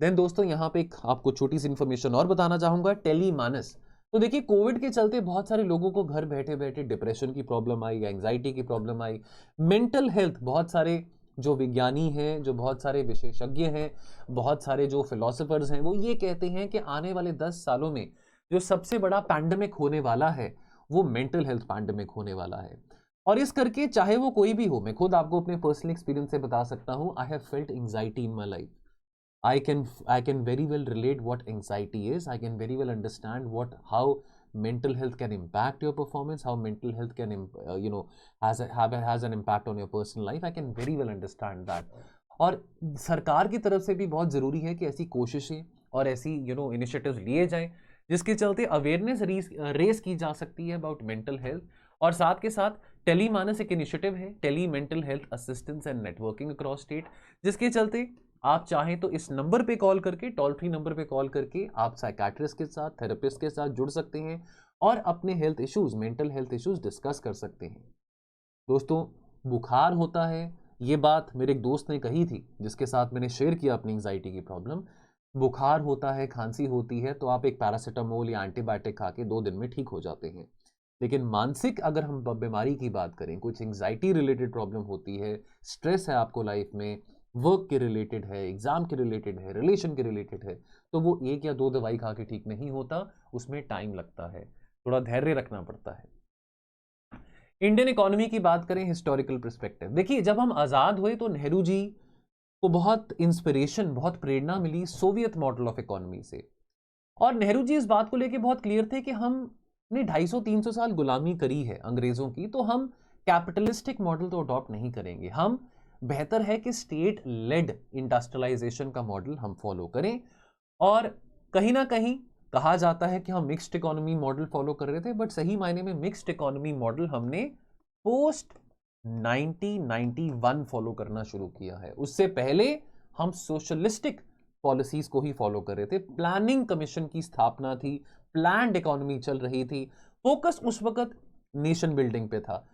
Speaker 1: Then दोस्तों यहाँ पे एक आपको छोटी सी इंफॉर्मेशन और बताना चाहूंगा, टेलीमानस। तो देखिए कोविड के चलते बहुत सारे लोगों को घर बैठे बैठे डिप्रेशन की प्रॉब्लम आई, एंजाइटी की प्रॉब्लम आई, मेंटल हेल्थ, बहुत सारे जो विज्ञानी हैं, जो बहुत सारे विशेषज्ञ हैं, बहुत सारे जो फिलोसोफर्स हैं, वो ये कहते हैं कि आने वाले 10 सालों में जो सबसे बड़ा पैंडेमिक होने वाला है वो मेंटल हेल्थ पैंडेमिक होने वाला है। और इस करके चाहे वो कोई भी हो, मैं खुद आपको अपने पर्सनल एक्सपीरियंस से बता सकता हूं, I have felt anxiety in my life. I can very well relate what anxiety is. I can very well understand how mental health can impact your performance, how mental health can has an impact on your personal life. I can very well understand that. और सरकार की तरफ से भी बहुत ज़रूरी है कि ऐसी कोशिशें और ऐसी इनिशिएटिव्स लिए जाएं जिसके चलते अवेयरनेस रेस की जा सकती है अबाउट मेंटल हेल्थ। और साथ के साथ टेलीमानस एक इनिशिएटिव है, tele mental health assistance and networking across state, जिसके चलते आप चाहें तो इस नंबर पे कॉल करके, टोल फ्री नंबर पे कॉल करके आप साइकाट्रिस्ट के साथ, थेरेपिस्ट के साथ जुड़ सकते हैं और अपने health issues, mental health issues discuss कर सकते हैं। दोस्तों बुखार होता है, ये बात मेरे एक दोस्त ने कही थी जिसके साथ मैंने शेयर किया अपनी एंजाइटी की प्रॉब्लम। बुखार होता है, खांसी होती है, तो आप एक पैरासीटामोल या एंटीबायोटिक खा के 2 दिन में ठीक हो जाते हैं। लेकिन मानसिक अगर हम बीमारी की बात करें, कुछ एंजाइटी रिलेटेड प्रॉब्लम होती है, स्ट्रेस है आपको लाइफ में, वर्क के रिलेटेड है, एग्जाम के रिलेटेड है, रिलेशन के रिलेटेड है, तो वो 1 या 2 दवाई खा के ठीक नहीं होता, उसमें टाइम लगता है, थोड़ा धैर्य रखना पड़ता है। इंडियन इकोनॉमी की बात करें, हिस्टोरिकल पर्सपेक्टिव, देखिए जब हम आज़ाद हुए तो नेहरू जी को बहुत इंस्पिरेशन, बहुत प्रेरणा मिली सोवियत मॉडल ऑफ इकोनॉमी से। और नेहरू जी इस बात को लेके बहुत क्लियर थे कि हमने 250-300 साल गुलामी करी है अंग्रेजों की, तो हम कैपिटलिस्टिक मॉडल तो अडॉप्ट नहीं करेंगे, हम बेहतर है कि स्टेट लेड इंडस्ट्रियलाइजेशन का मॉडल हम फॉलो करें। और कहीं ना कहीं कहा जाता है कि हम मिक्स्ड इकोनॉमी मॉडल फॉलो कर रहे थे, बट सही मायने में मिक्स्ड इकोनॉमी मॉडल हमने पोस्ट 1991 फॉलो करना शुरू किया है। उससे पहले हम सोशलिस्टिक पॉलिसीज को ही फॉलो कर रहे थे। प्लानिंग कमीशन की स्थापना थी, प्लान्ड इकोनॉमी चल रही थी, फोकस उस वक्त नेशन बिल्डिंग पे था।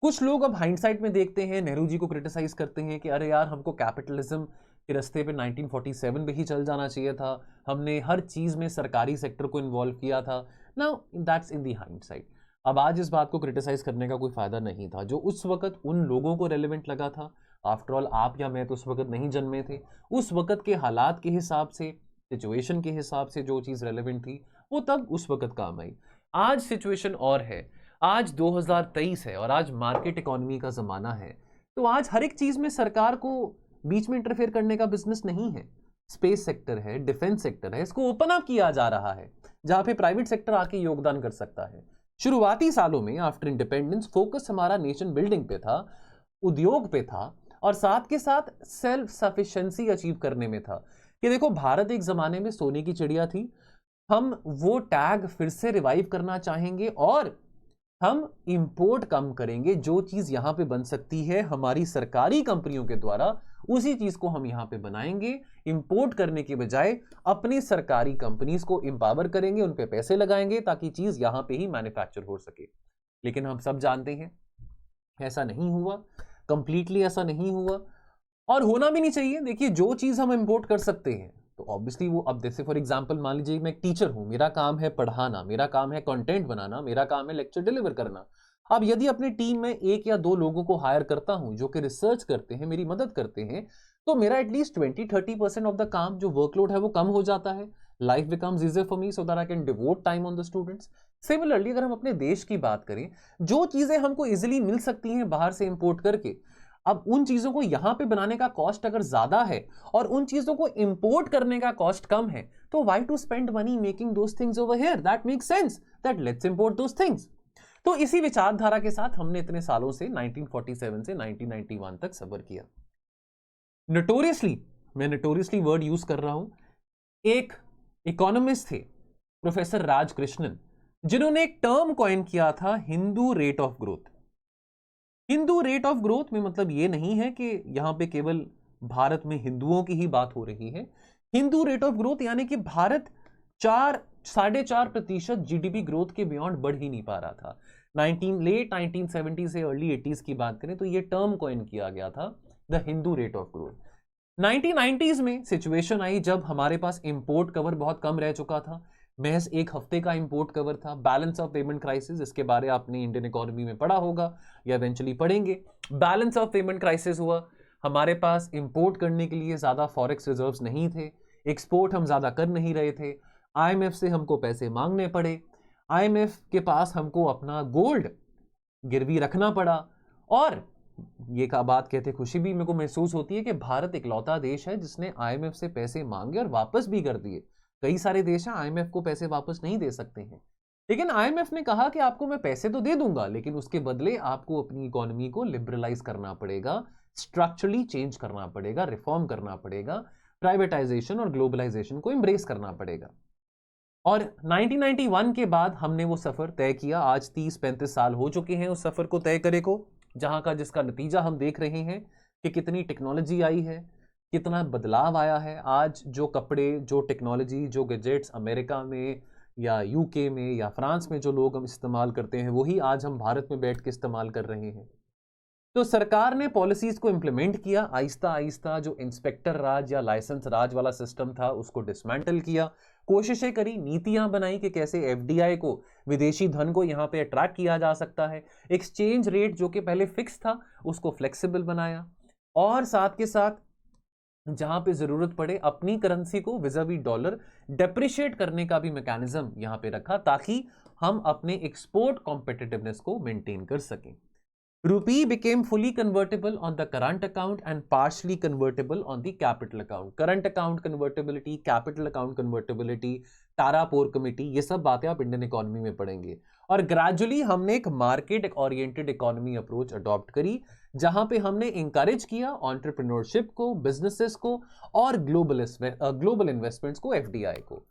Speaker 1: कुछ लोग अब हाइंडसाइट में देखते हैं, नेहरू जी को क्रिटिसाइज करते हैं कि अरे यार हमको कैपिटलिज्म के रास्ते पे 1947 पे ही चल जाना चाहिए था, हमने हर चीज में सरकारी सेक्टर को इन्वॉल्व किया था। Now that's in the hindsight. अब आज इस बात को क्रिटिसाइज करने का कोई फायदा नहीं था, जो उस वक्त उन लोगों को रेलिवेंट लगा था। आफ्टर ऑल आप या मैं तो उस वक्त नहीं जन्मे थे, उस वक्त के हालात के हिसाब से, सिचुएशन के हिसाब से जो चीज रेलिवेंट थी वो तब उस वक्त काम आई। आज सिचुएशन और है, आज 2023 है और आज मार्केट इकोनॉमी का जमाना है, तो आज हर एक चीज में सरकार को बीच में इंटरफेयर करने का बिजनेस नहीं है। स्पेस सेक्टर है, डिफेंस सेक्टर है, इसको ओपन अप किया जा रहा है जहां पे प्राइवेट सेक्टर आके योगदान कर सकता है। शुरुआती सालों में आफ्टर इंडिपेंडेंस फोकस हमारा नेशन बिल्डिंग पे था, उद्योग पे था और साथ के साथ सेल्फ सफिशिएंसी अचीव करने में था। कि देखो भारत एक जमाने में सोने की चिड़िया थी, हम वो टैग फिर से रिवाइव करना चाहेंगे और हम इंपोर्ट कम करेंगे। जो चीज यहां पे बन सकती है हमारी सरकारी कंपनियों के द्वारा, उसी चीज को हम यहां पे बनाएंगे। इंपोर्ट करने के बजाय अपनी सरकारी कंपनीज को एम्पावर करेंगे, उन पे पैसे लगाएंगे ताकि चीज यहां पे ही मैन्युफैक्चर हो सके। लेकिन हम सब जानते हैं ऐसा नहीं हुआ, कंप्लीटली ऐसा नहीं हुआ और होना भी नहीं चाहिए। देखिए जो चीज हम इंपोर्ट कर सकते हैं तो ऑब्वियसली वो, अब जैसे फॉर एग्जांपल मान लीजिए मैं एक टीचर हूं, मेरा काम है पढ़ाना, मेरा काम है कंटेंट बनाना, मेरा काम है लेक्चर डिलीवर करना। अब यदि अपनी टीम में 1 या 2 लोगों को हायर करता हूं जो कि रिसर्च करते हैं, मेरी मदद करते हैं, तो मेरा एटलीस्ट 20-30% ऑफ द काम जो वर्कलोड है वो कम हो जाता है। Life becomes easier for me so that I can devote time on the students. Similarly अगर हम अपने देश की बात करें, जो चीजें हमको इजिली मिल सकती हैं बाहर से इंपोर्ट करके, अब उन चीजों को यहां पे बनाने का कॉस्ट अगर ज्यादा है और उन चीजों को इंपोर्ट करने का कॉस्ट कम है, तो why to spend money making those things over here? That makes sense that let's import those things. तो इसी विचारधारा के साथ हमने इतने सालों से 1947 से 1991 तक सफर किया। नोटोरियसली, मैं नोटोरियसली वर्ड यूज कर रहा हूं, एक इकोनॉमिस्ट थे प्रोफेसर राजकृष्णन, जिन्होंने एक टर्म कॉइन किया था Hindu rate of growth. Hindu rate of growth में मतलब ये नहीं है कि यहां पे केवल भारत में हिंदुओं की ही बात हो रही है। हिंदू रेट ऑफ ग्रोथ यानी कि भारत 4.5% जीडीपी ग्रोथ के बियॉन्ड बढ़ ही नहीं पा रहा था। लेट 1970 से अर्ली 80s की बात करें तो ये टर्म कॉइन किया गया था, the Hindu rate of growth. 1990s में सिचुएशन आई जब हमारे पास इंपोर्ट कवर बहुत कम रह चुका था, महज एक हफ्ते का इंपोर्ट कवर था। बैलेंस ऑफ पेमेंट क्राइसिस, इसके बारे आपने इंडियन इकोनॉमी में पढ़ा होगा या इवेंचुअली पढ़ेंगे। बैलेंस ऑफ पेमेंट क्राइसिस हुआ, हमारे पास इंपोर्ट करने के लिए ज्यादा फॉरेक्स रिजर्व्स नहीं थे, एक्सपोर्ट हम ज्यादा कर नहीं रहे थे, आईएमएफ से हमको पैसे मांगने पड़े, आईएमएफ के पास हमको अपना गोल्ड गिरवी रखना पड़ा। और ये का बात कहते खुशी भी मेरे को महसूस होती है कि भारत इकलौता देश है जिसने आईएमएफ से पैसे मांगे और वापस भी कर दिए। कई सारे देश हैं आईएमएफ को पैसे वापस नहीं दे सकते हैं, लेकिन आईएमएफ ने कहा कि आपको मैं पैसे तो दे दूंगा, लेकिन उसके बदले आपको अपनी इकोनॉमी को लिबरलाइज करना पड़ेगा, स्ट्रक्चरली चेंज करना पड़ेगा, रिफॉर्म करना पड़ेगा, प्राइवेटाइजेशन और ग्लोबलाइजेशन को एम्ब्रेस करना पड़ेगा। और 1991 के बाद हमने वो सफर तय किया। आज 30-35 साल हो चुके हैं उस सफर को तय करे को, जहां का जिसका नतीजा हम देख रहे हैं कि कितनी टेक्नोलॉजी आई है, कितना बदलाव आया है। आज जो कपड़े, जो टेक्नोलॉजी, जो गैजेट्स अमेरिका में या यूके में या फ्रांस में जो लोग हम इस्तेमाल करते हैं, वही आज हम भारत में बैठ के इस्तेमाल कर रहे हैं। तो सरकार ने पॉलिसीज को इंप्लीमेंट किया आहिस्ता आहिस्ता। जो इंस्पेक्टर राज या लाइसेंस राज वाला सिस्टम था उसको डिसमेंटल किया, कोशिशें करी, नीतियां बनाई कि कैसे एफडीआई को, विदेशी धन को यहां पे अट्रैक्ट किया जा सकता है। एक्सचेंज रेट जो कि पहले फिक्स था उसको फ्लेक्सिबल बनाया, और साथ के साथ जहां पे जरूरत पड़े अपनी करेंसी को विजावी डॉलर डेप्रिशिएट करने का भी मैकेनिज्म यहां पे रखा, ताकि हम अपने एक्सपोर्ट कॉम्पिटिटिवनेस को मेंटेन कर सकें। Rupee became fully convertible on the current account and partially convertible on the capital account. Current account convertibility, capital account convertibility, Tarapore committee, ये सब बातें आप इंडियन इकोनॉमी में पढ़ेंगे। और ग्रेजुअली हमने एक market oriented economy approach adopt करी, जहां पे हमने इंकरेज किया एंटरप्रेन्योरशिप को, बिजनेसेस को और ग्लोबल इन्वेस्टमेंट्स को, एफडीआई को।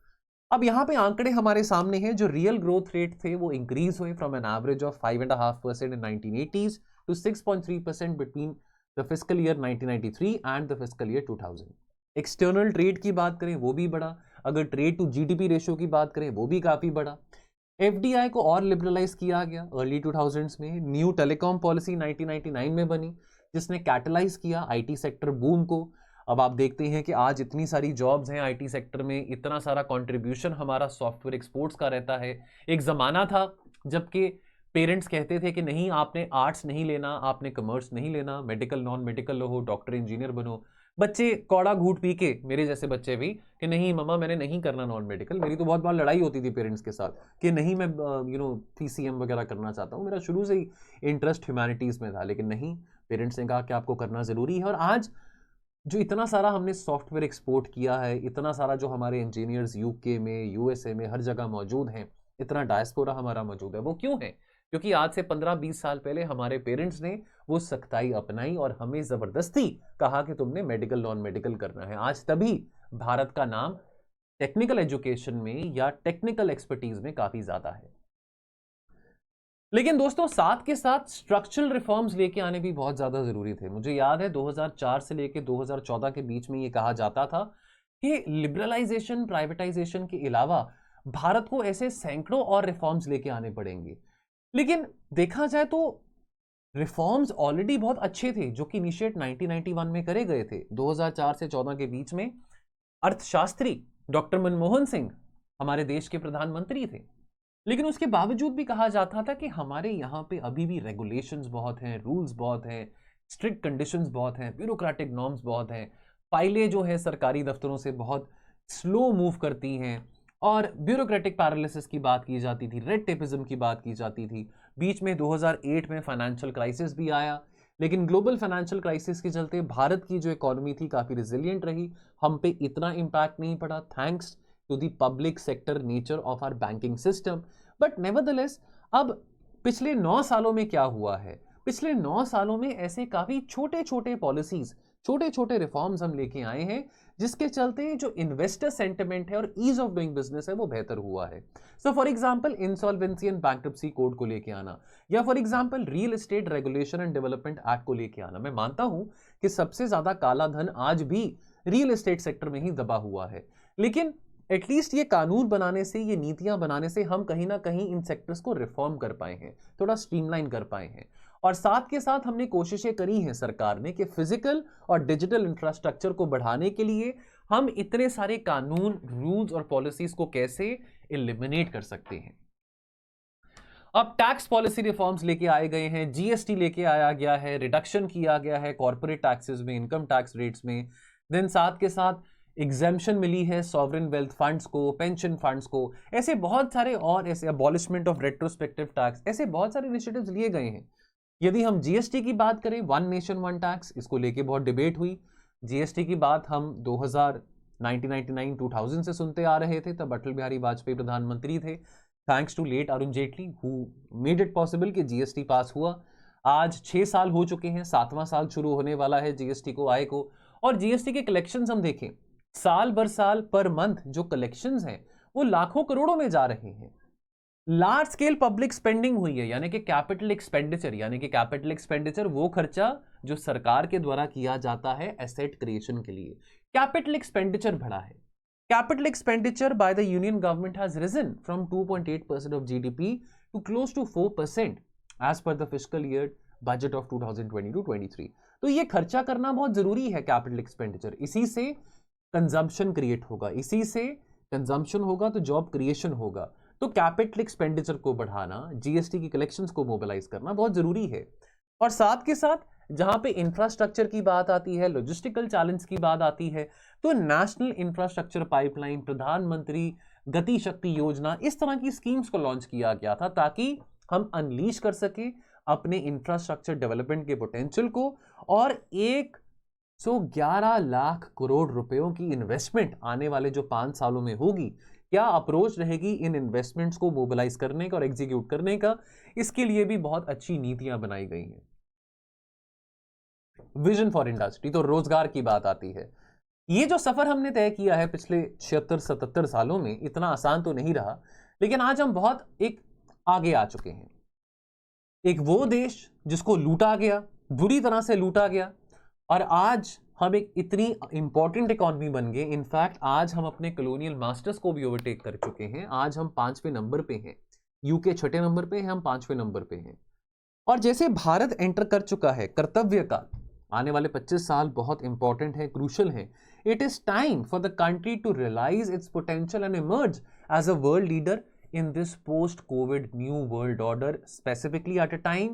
Speaker 1: अब यहां पे आंकड़े हमारे सामने हैं। जो रियल ग्रोथ रेट थे वो इंक्रीज हुए from an average of 5.5% in 1980s to 6.3% between the fiscal year 1993 and the fiscal year 2000। External trade की बात करें वो भी बढ़ा, अगर ट्रेड टू जीडीपी रेशियो की बात करें वो भी काफी बढ़ा। एफडीआई को और लिबरलाइज किया गया अर्ली 2000s में। न्यू टेलीकॉम पॉलिसी 1999 में बनी, जिसने कैटलाइज किया आईटी सेक्टर बूम को। अब आप देखते हैं कि आज इतनी सारी जॉब्स हैं आईटी सेक्टर में, इतना सारा कंट्रीब्यूशन हमारा सॉफ्टवेयर एक्सपोर्ट्स का रहता है। एक ज़माना था जबकि पेरेंट्स कहते थे कि नहीं, आपने आर्ट्स नहीं लेना, आपने कॉमर्स नहीं लेना, मेडिकल नॉन मेडिकल लो, डॉक्टर इंजीनियर बनो। बच्चे कौड़ा घूट पी के, मेरे जैसे बच्चे भी, कि नहीं मम्मा मैंने नहीं करना नॉन मेडिकल। मेरी तो बहुत बार लड़ाई होती थी पेरेंट्स के साथ कि नहीं मैं पीसीएम वगैरह करना चाहता हूँ, मेरा शुरू से ही इंटरेस्ट ह्यूमैनिटीज़ में था। लेकिन नहीं, पेरेंट्स ने कहा कि आपको करना ज़रूरी है। और आज जो इतना सारा हमने सॉफ्टवेयर एक्सपोर्ट किया है, इतना सारा जो हमारे इंजीनियर्स यूके में, यूएसए में, हर जगह मौजूद हैं, इतना डायस्पोरा हमारा मौजूद है, वो क्यों है? क्योंकि आज से 15-20 साल पहले हमारे पेरेंट्स ने वो सख्ताई अपनाई और हमें जबरदस्ती कहा कि तुमने मेडिकल नॉन मेडिकल करना है। आज तभी भारत का नाम टेक्निकल एजुकेशन में या टेक्निकल एक्सपर्टीज में काफी ज्यादा है। लेकिन दोस्तों साथ के साथ स्ट्रक्चरल रिफॉर्म्स लेके आने भी बहुत ज्यादा जरूरी थे। मुझे याद है 2004 से लेके 2014 के बीच में ये कहा जाता था कि लिबरलाइजेशन, प्राइवेटाइजेशन के अलावा भारत को ऐसे सैकड़ों और रिफॉर्म्स लेके आने पड़ेंगे। लेकिन देखा जाए तो रिफॉर्म्स ऑलरेडी बहुत अच्छे थे जो कि इनिशिएट 1991 में करे गए थे। 2004 से 14 के बीच में अर्थशास्त्री डॉक्टर मनमोहन सिंह हमारे देश के प्रधानमंत्री थे, लेकिन उसके बावजूद भी कहा जाता था कि हमारे यहाँ पे अभी भी रेगुलेशंस बहुत हैं, रूल्स बहुत हैं, स्ट्रिक्ट कंडीशंस बहुत हैं, ब्यूरोक्रेटिक नॉर्म्स बहुत हैं, फाइलें जो है सरकारी दफ्तरों से बहुत स्लो मूव करती हैं, और ब्यूरोक्रेटिक पैरालिसिस की बात की जाती थी, रेड टेपिज्म की बात की जाती थी। बीच में 2008 में फाइनेंशियल क्राइसिस भी आया, लेकिन ग्लोबल फाइनेंशियल क्राइसिस के चलते भारत की जो इकोनॉमी थी काफ़ी रिजिलियंट रही, हम पे इतना इम्पैक्ट नहीं पड़ा thanks to the public sector nature of our banking system. But nevertheless अब पिछले 9 सालों में क्या हुआ है? पिछले 9 सालों में ऐसे काफ़ी छोटे छोटे पॉलिसीज छोटे छोटे रिफॉर्म्स हम लेके आए हैं जिसके चलते जो इन्वेस्टर सेंटिमेंट है और ईज ऑफ डूइंग बिजनेस है वो बेहतर हुआ है। So for example insolvency and bankruptcy code को लेके आना, या for example real estate regulation and development act को लेके आना। मैं मानता हूं कि सबसे ज्यादा काला धन आज भी रियल एस्टेट सेक्टर में ही दबा हुआ है, लेकिन एटलीस्ट ये कानून बनाने से, ये नीतियां बनाने से हम कहीं ना कहीं इन सेक्टर्स को रिफॉर्म कर पाए हैं, थोड़ा स्ट्रीमलाइन कर पाए हैं। और साथ के साथ हमने कोशिशें करी हैं सरकार ने कि फिजिकल और डिजिटल इंफ्रास्ट्रक्चर को बढ़ाने के लिए हम इतने सारे कानून, रूल्स और पॉलिसीज को कैसे एलिमिनेट कर सकते हैं। अब टैक्स पॉलिसी रिफॉर्म्स लेके आए गए हैं, जीएसटी लेके आया गया है, रिडक्शन किया गया है कॉर्पोरेट टैक्सेस में, इनकम टैक्स रेट्स में। देन साथ के साथ एग्जेम्पशन मिली है सॉवरेन वेल्थ फंड्स को, पेंशन फंड्स को, ऐसे बहुत सारे और ऐसे अबॉलिशमेंट ऑफ रेट्रोस्पेक्टिव टैक्स, ऐसे बहुत सारे इनिशिएटिव्स लिए गए हैं। यदि हम जीएसटी की बात करें, वन नेशन वन टैक्स, इसको लेके बहुत डिबेट हुई। जीएसटी की बात हम 1999-2000 से सुनते आ रहे थे, तब अटल बिहारी वाजपेयी प्रधानमंत्री थे। Thanks to late Arun Jaitley who made it possible कि जीएसटी पास हुआ। आज 6 साल हो चुके हैं, 7वां साल शुरू होने वाला है जीएसटी को आए को। और जीएसटी के कलेक्शंस हम देखें, साल भर साल पर मंथ जो कलेक्शंस हैं वो लाखों करोड़ों में जा रहे हैं। लार्ज स्केल पब्लिक स्पेंडिंग हुई है, यानी कि कैपिटल एक्सपेंडिचर, यानी कि कैपिटल एक्सपेंडिचर वो खर्चा जो सरकार के द्वारा किया जाता है एसेट क्रिएशन के लिए, कैपिटल एक्सपेंडिचर बढ़ा है। Capital expenditure by the union government has risen from 2.8% of GDP to close to 4% as per the fiscal year budget of 2022-23। तो ये खर्चा करना बहुत जरूरी है कैपिटल एक्सपेंडिचर, इसी से कंजम्पशन क्रिएट होगा, इसी से कंजम्पशन होगा तो जॉब क्रिएशन होगा। तो कैपिटल एक्सपेंडिचर को बढ़ाना, जीएसटी की कलेक्शंस को मोबिलाइज करना बहुत जरूरी है। और साथ के साथ जहां पे इंफ्रास्ट्रक्चर की बात आती है, लॉजिस्टिकल चैलेंज की बात आती है, तो नेशनल इंफ्रास्ट्रक्चर पाइपलाइन, प्रधानमंत्री गति शक्ति योजना, इस तरह की स्कीम्स को लॉन्च किया गया था ताकि हम अनलीश कर सके अपने इंफ्रास्ट्रक्चर डेवलपमेंट के पोटेंशियल को। और 111 लाख करोड़ रुपयों की इन्वेस्टमेंट आने वाले जो 5 सालों में होगी, क्या अप्रोच रहेगी इन इन्वेस्टमेंट्स को मोबिलाइज करने का और एग्जीक्यूट करने का, इसके लिए भी बहुत अच्छी नीतियां बनाई गई हैं। विजन फॉर इंडस्ट्री, तो रोजगार की बात आती है। ये जो सफर हमने तय किया है पिछले 76-77 सालों में, इतना आसान तो नहीं रहा, लेकिन आज हम बहुत एक आगे आ चुके हैं। एक वो देश जिसको लूटा गया, बुरी तरह से लूटा गया, और आज हम एक इतनी इंपॉर्टेंट इकोनॉमी बन गए। इनफैक्ट आज हम अपने कॉलोनियल मास्टर्स को भी ओवरटेक कर चुके हैं। आज हम 5वें नंबर पे हैं, यूके 6ठे नंबर पे है, हम 5वें नंबर पे हैं। और जैसे भारत एंटर कर चुका है कर्तव्य काल, आने वाले 25 साल बहुत इंपॉर्टेंट है, क्रूशल है। It is time for the country to realise its potential and emerge as a world leader in this post-COVID new world order, specifically at a time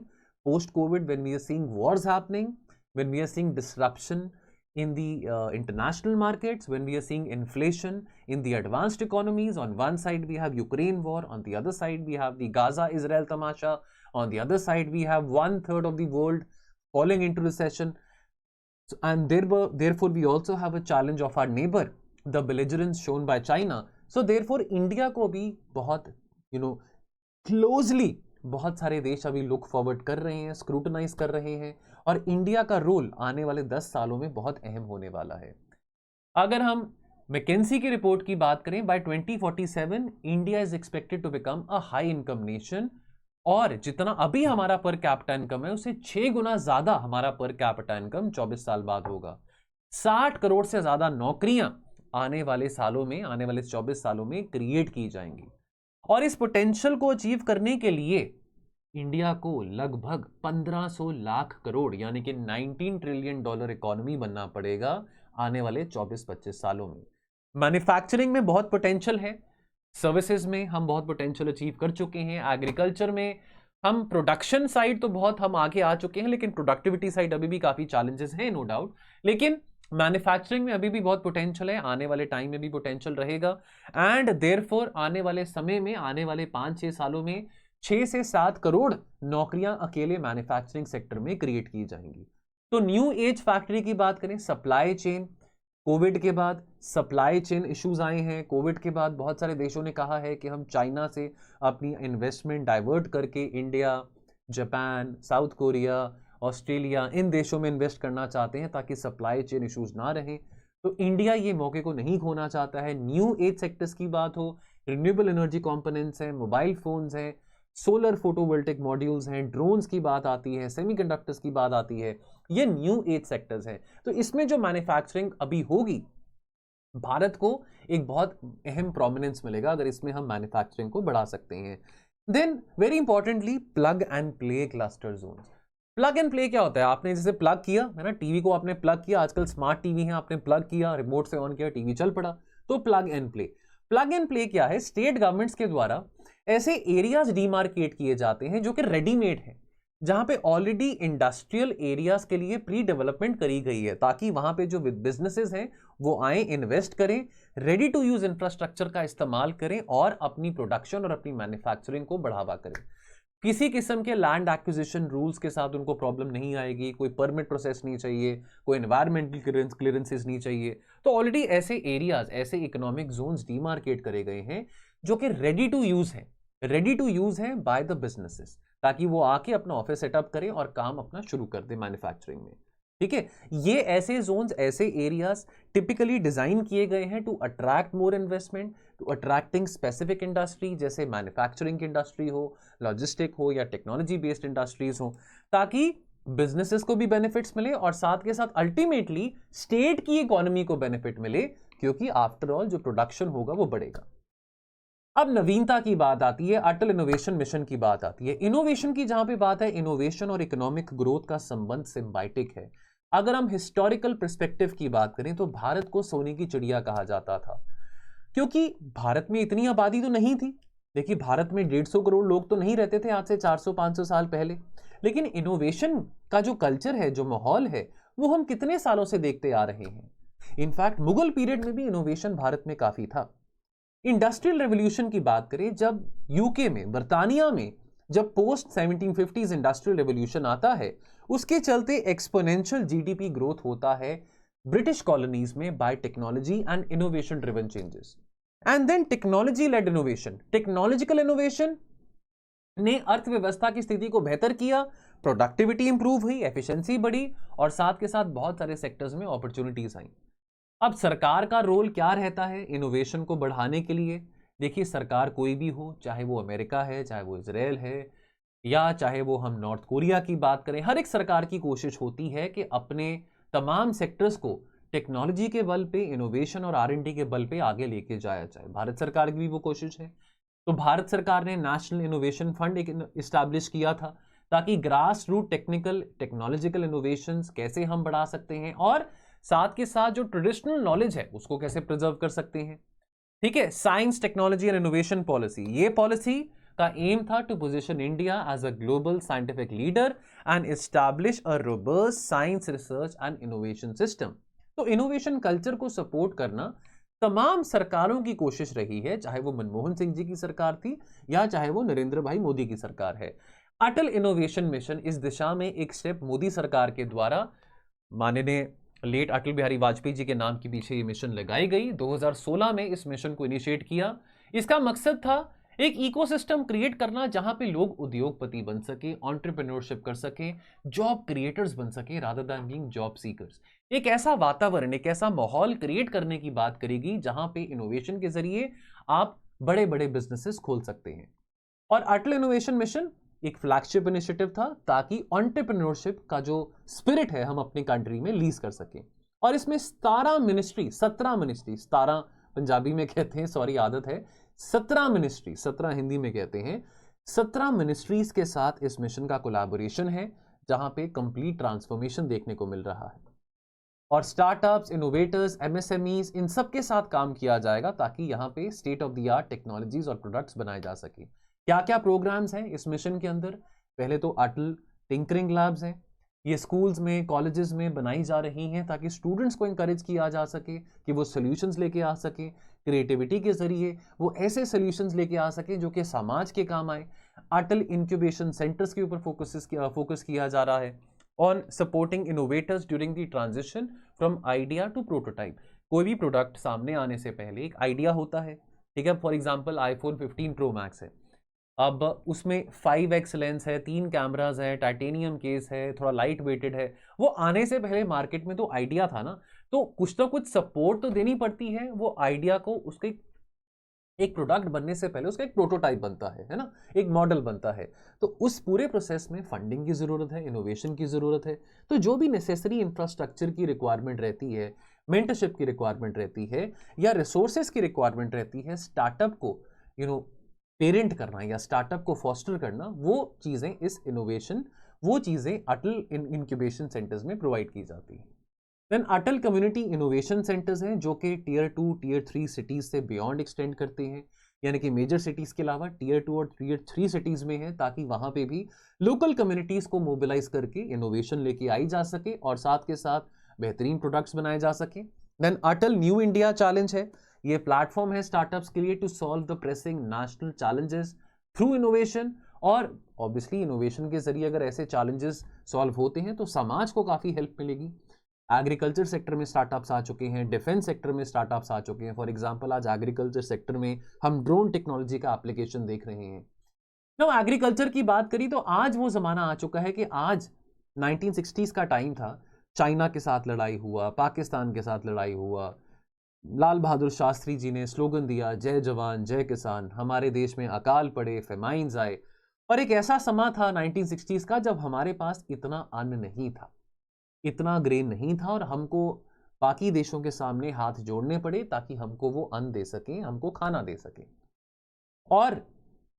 Speaker 1: post-COVID when we are seeing wars happening, when we are seeing disruption in the international markets, when we are seeing inflation in the advanced economies. On one side we have Ukraine war, on the other side we have the Gaza-Israel tamasha, on the other side we have 1/3 of the world falling into recession. And therefore we also have a challenge of our neighbor, the belligerence shown by China. So therefore India को भी बहुत closely बहुत सारे देश अभी look forward कर रहे हैं, स्क्रूटनाइज कर रहे हैं, और इंडिया का रोल आने वाले 10 सालों में बहुत अहम होने वाला है। अगर हम मैकेंजी की रिपोर्ट की बात करें, by 2047 India is expected to become a high income nation, और जितना अभी हमारा पर कैपिटा इनकम है उससे 6 गुना ज्यादा हमारा पर कैपिटा इनकम 24 साल बाद होगा। 60 करोड़ से ज्यादा नौकरियां आने वाले सालों में, आने वाले 24 सालों में क्रिएट की जाएंगी। और इस पोटेंशियल को अचीव करने के लिए इंडिया को लगभग 1500 लाख करोड़ यानी कि $19 ट्रिलियन इकोनॉमी बनना पड़ेगा आने वाले 24-25 सालों में। मैन्युफैक्चरिंग में बहुत पोटेंशियल है, सर्विसेज में हम बहुत पोटेंशियल अचीव कर चुके हैं, एग्रीकल्चर में हम प्रोडक्शन साइड तो बहुत हम आगे आ चुके हैं, लेकिन प्रोडक्टिविटी साइड अभी भी काफी चैलेंजेस हैं, नो डाउट। लेकिन मैन्युफैक्चरिंग में अभी भी बहुत पोटेंशियल है, आने वाले टाइम में भी पोटेंशियल रहेगा। एंड देयरफॉर आने वाले समय में, आने वाले 5-6 सालों में 6 से 7 करोड़ नौकरियां अकेले मैन्युफैक्चरिंग सेक्टर में क्रिएट की जाएंगी। तो न्यू एज फैक्ट्री की बात करें, सप्लाई चेन, कोविड के बाद सप्लाई चेन इश्यूज आए हैं। कोविड के बाद बहुत सारे देशों ने कहा है कि हम चाइना से अपनी इन्वेस्टमेंट डाइवर्ट करके India, Japan, South Korea Australia, इन देशों में इन्वेस्ट करना चाहते हैं ताकि सप्लाई चेन इश्यूज ना रहे। तो इंडिया ये मौके को नहीं खोना चाहता है। न्यू एज सेक्टर्स की बात हो, रिन्यूएबल एनर्जी कंपोनेंट्स हैं, मोबाइल फोन्स हैं, सोलर फोटोवोल्टिक मॉड्यूल्स हैं, ड्रोन्स की बात आती है, सेमीकंडक्टर्स की बात आती है, ये न्यू एज सेक्टर्स हैं। तो इसमें जो मैन्युफैक्चरिंग अभी होगी, भारत को एक बहुत अहम प्रोमिनेंस मिलेगा अगर इसमें हम मैन्युफैक्चरिंग को बढ़ा सकते हैं। Then very importantly plug and play cluster zones. Plug and play क्या होता है? आपने जैसे प्लग किया है ना, टीवी को आपने प्लग किया, आजकल स्मार्ट टीवी है, आपने प्लग किया, रिमोट से ऑन किया, टीवी चल पड़ा, तो plug and play. Plug and play क्या है? स्टेट गवर्नमेंट्स के द्वारा ऐसे एरियाज डिमार्केट किए जाते हैं जो कि रेडीमेड है, जहां पे ऑलरेडी इंडस्ट्रियल एरियाज के लिए प्री डेवलपमेंट करी गई है, ताकि वहां पे जो बिजनेसेस हैं वो आए, इन्वेस्ट करें, रेडी टू यूज इंफ्रास्ट्रक्चर का इस्तेमाल करें और अपनी प्रोडक्शन और अपनी मैन्युफैक्चरिंग को बढ़ावा करें। किसी किस्म के लैंड एक्विजिशन रूल्स के साथ उनको प्रॉब्लम नहीं आएगी, कोई परमिट प्रोसेस नहीं चाहिए, कोई एनवायरमेंटल क्लियरेंसेस नहीं चाहिए। तो ऑलरेडी ऐसे एरियाज, ऐसे इकोनॉमिक जोन्स डिमार्केट करे गए हैं जो कि रेडी टू यूज हैं, रेडी टू यूज हैं बाय द बिजनेसेस, ताकि वो आके अपना ऑफिस सेटअप करें और काम अपना शुरू कर दे मैन्युफैक्चरिंग में। ठीक है, ये ऐसे जोन्स, ऐसे एरियाज टिपिकली डिजाइन किए गए हैं to attract more investment, to attracting specific industry, जैसे मैन्युफैक्चरिंग की इंडस्ट्री हो, लॉजिस्टिक हो या टेक्नोलॉजी बेस्ड इंडस्ट्रीज हो, ताकि बिजनेसेस को भी बेनिफिट्स मिले और साथ के साथ अल्टीमेटली स्टेट की इकोनॉमी को बेनिफिट मिले, क्योंकि आफ्टर ऑल जो प्रोडक्शन होगा वो बढ़ेगा। अब नवीनता की बात आती है, अटल इनोवेशन मिशन की बात आती है। इनोवेशन की जहां पे बात है, इनोवेशन और इकोनॉमिक ग्रोथ का संबंध सिम्बाइटिक है। अगर हम हिस्टोरिकल पर्सपेक्टिव की बात करें तो भारत को सोने की चिड़िया कहा जाता था, क्योंकि भारत में इतनी आबादी तो नहीं थी। देखिए, भारत में 150 करोड़ लोग तो नहीं रहते थे आज से 400-500 साल पहले, लेकिन इनोवेशन का जो कल्चर है, जो माहौल है, वो हम कितने सालों से देखते आ रहे हैं। इनफैक्ट मुगल पीरियड में भी इनोवेशन भारत में काफी था। इंडस्ट्रियल रेवोल्यूशन की बात करें, जब यूके में, बर्तानिया में, जब पोस्ट 1750s इंडस्ट्रियल रेवोल्यूशन आता है, उसके चलते एक्सपोनेंशियल जीडीपी ग्रोथ होता है ब्रिटिश कॉलोनीज में by technology and innovation driven changes. And then technology led innovation, technological innovation ने अर्थव्यवस्था की स्थिति को बेहतर किया, प्रोडक्टिविटी इंप्रूव हुई, एफिशिएंसी बढ़ी और साथ के साथ बहुत सारे सेक्टर्स में अपॉर्चुनिटीज आई। अब सरकार का रोल क्या रहता है इनोवेशन को बढ़ाने के लिए? देखिए, सरकार कोई भी हो, चाहे वो अमेरिका है, चाहे वो इजराइल है, या चाहे वो हम नॉर्थ कोरिया की बात करें, हर एक सरकार की कोशिश होती है कि अपने तमाम सेक्टर्स को टेक्नोलॉजी के बल पे, इनोवेशन और R&D के बल पे आगे लेके जाया जाए। भारत सरकार की भी वो कोशिश है। तो भारत सरकार ने नेशनल इनोवेशन फंड एक इस्टेब्लिश किया था, ताकि grass root technical technological innovations कैसे हम बढ़ा सकते हैं और साथ के साथ जो ट्रेडिशनल नॉलेज है उसको कैसे प्रिजर्व कर सकते हैं। ठीक है, science, technology and innovation policy, ये पॉलिसी का एम था to position India as a global scientific leader and establish a robust science research and innovation system. तो इनोवेशन कल्चर को सपोर्ट करना तमाम सरकारों की कोशिश रही है, चाहे वो मनमोहन सिंह जी की सरकार थी या चाहे वो नरेंद्र भाई मोदी की सरकार है। अटल इनोवेशन मिशन इस दिशा में एक स्टेप मोदी सरकार के द्वारा माननीय लेट अटल बिहारी वाजपेयी जी के नाम के पीछे ये मिशन लगाई गई। 2016 में इस मिशन को इनिशिएट किया। इसका मकसद था एक इकोसिस्टम क्रिएट करना जहां पे लोग उद्योगपति बन सके, एंटरप्रेन्योरशिप कर सके, जॉब क्रिएटर्स बन सके rather than being job seekers. एक ऐसा वातावरण, एक ऐसा माहौल क्रिएट करने की बात करेगी जहां पे इनोवेशन के जरिए आप बड़े बड़े बिजनेसेस खोल सकते हैं। और अटल इनोवेशन मिशन एक फ्लैगशिप इनिशिएटिव था, ताकि एंटरप्रेन्योरशिप का जो स्पिरिट है हम अपनी कंट्री में लीज कर सकें। और इसमें 17 मिनिस्ट्री, 17 पंजाबी में कहते हैं, सॉरी आदत है, 17 मिनिस्ट्री, 17 हिंदी में कहते हैं, 17 मिनिस्ट्रीज के साथ इस मिशन का कोलैबोरेशन है, जहां पे कंप्लीट ट्रांसफॉर्मेशन देखने को मिल रहा है। और स्टार्टअप्स, इनोवेटर्स, एमएसएमईज, इन सब के साथ काम किया जाएगा, ताकि यहाँ पे state of the art technologies और प्रोडक्ट्स बनाए जा सके। क्या क्या प्रोग्राम्स हैं इस मिशन के अंदर? पहले तो अटल टिंकरिंग लैब्स हैं, ये स्कूल्स में, कॉलेजेस में बनाई जा रही हैं, ताकि स्टूडेंट्स को इंकरेज किया जा सके कि वो सोल्यूशंस लेके आ सके, क्रिएटिविटी के जरिए वो ऐसे सोल्यूशंस लेके आ सके जो कि समाज के काम आए। अटल इंक्यूबेशन सेंटर्स के ऊपर फोकस किया जा रहा है on supporting innovators during the transition from idea to prototype. कोई भी प्रोडक्ट सामने आने से पहले एक आइडिया होता है, ठीक है। For example iPhone 15 Pro Max है, अब उसमें 5x लेंस है, 3 कैमराज है, टाइटेनियम केस है, थोड़ा लाइट वेटेड है। वो आने से पहले मार्केट में तो आइडिया था ना, तो कुछ ना कुछ सपोर्ट तो देनी पड़ती है वो आइडिया को। उसके एक प्रोडक्ट बनने से पहले उसका एक प्रोटोटाइप बनता है ना, एक मॉडल बनता है। तो उस पूरे प्रोसेस में फंडिंग की ज़रूरत है, इनोवेशन की ज़रूरत है। तो जो भी नेसेसरी इंफ्रास्ट्रक्चर की रिक्वायरमेंट रहती है, मेंटरशिप की रिक्वायरमेंट रहती है, या रिसोर्सेज की रिक्वायरमेंट रहती है, स्टार्टअप को पेरेंट करना या स्टार्टअप को फॉस्टर करना, वो चीज़ें इस इनोवेशन, वो चीज़ें अटल इंक्यूबेशन सेंटर्स में प्रोवाइड की जाती हैं। देन अटल कम्युनिटी इनोवेशन सेंटर्स हैं जो कि टीयर 2 टीयर 3 सिटीज से बियॉन्ड एक्सटेंड करते हैं, यानी कि मेजर सिटीज के अलावा टीयर 2 और टीयर 3 सिटीज में है, ताकि वहां पे भी लोकल कम्युनिटीज को मोबिलाइज करके इनोवेशन लेके आई जा सके और साथ के साथ बेहतरीन प्रोडक्ट्स बनाए जा सके। Then Atal new India challenge है, ये प्लेटफॉर्म है स्टार्टअप्स के लिए to solve the pressing national challenges through innovation. और ऑब्वियसली इनोवेशन के जरिए अगर ऐसे चैलेंजेस सॉल्व होते हैं तो समाज को काफ़ी हेल्प मिलेगी। एग्रीकल्चर सेक्टर में स्टार्टअप्स आ चुके हैं, डिफेंस सेक्टर में स्टार्टअप्स आ चुके हैं। फॉर एग्जांपल आज एग्रीकल्चर सेक्टर में हम ड्रोन टेक्नोलॉजी का एप्लीकेशन देख रहे हैं। तो एग्रीकल्चर की बात करी तो आज वो ज़माना आ चुका है कि आज 1960s का टाइम था, चाइना के साथ लड़ाई हुआ, पाकिस्तान के साथ लड़ाई हुआ, लाल बहादुर शास्त्री जी ने स्लोगन दिया जय जवान जय किसान, हमारे देश में अकाल पड़े, फेमाइन्स आए। और एक ऐसा समा था 1960s का जब हमारे पास इतना अन्न नहीं था, इतना ग्रेन नहीं था, और हमको बाकी देशों के सामने हाथ जोड़ने पड़े ताकि हमको वो अन्न दे सकें, हमको खाना दे सकें। और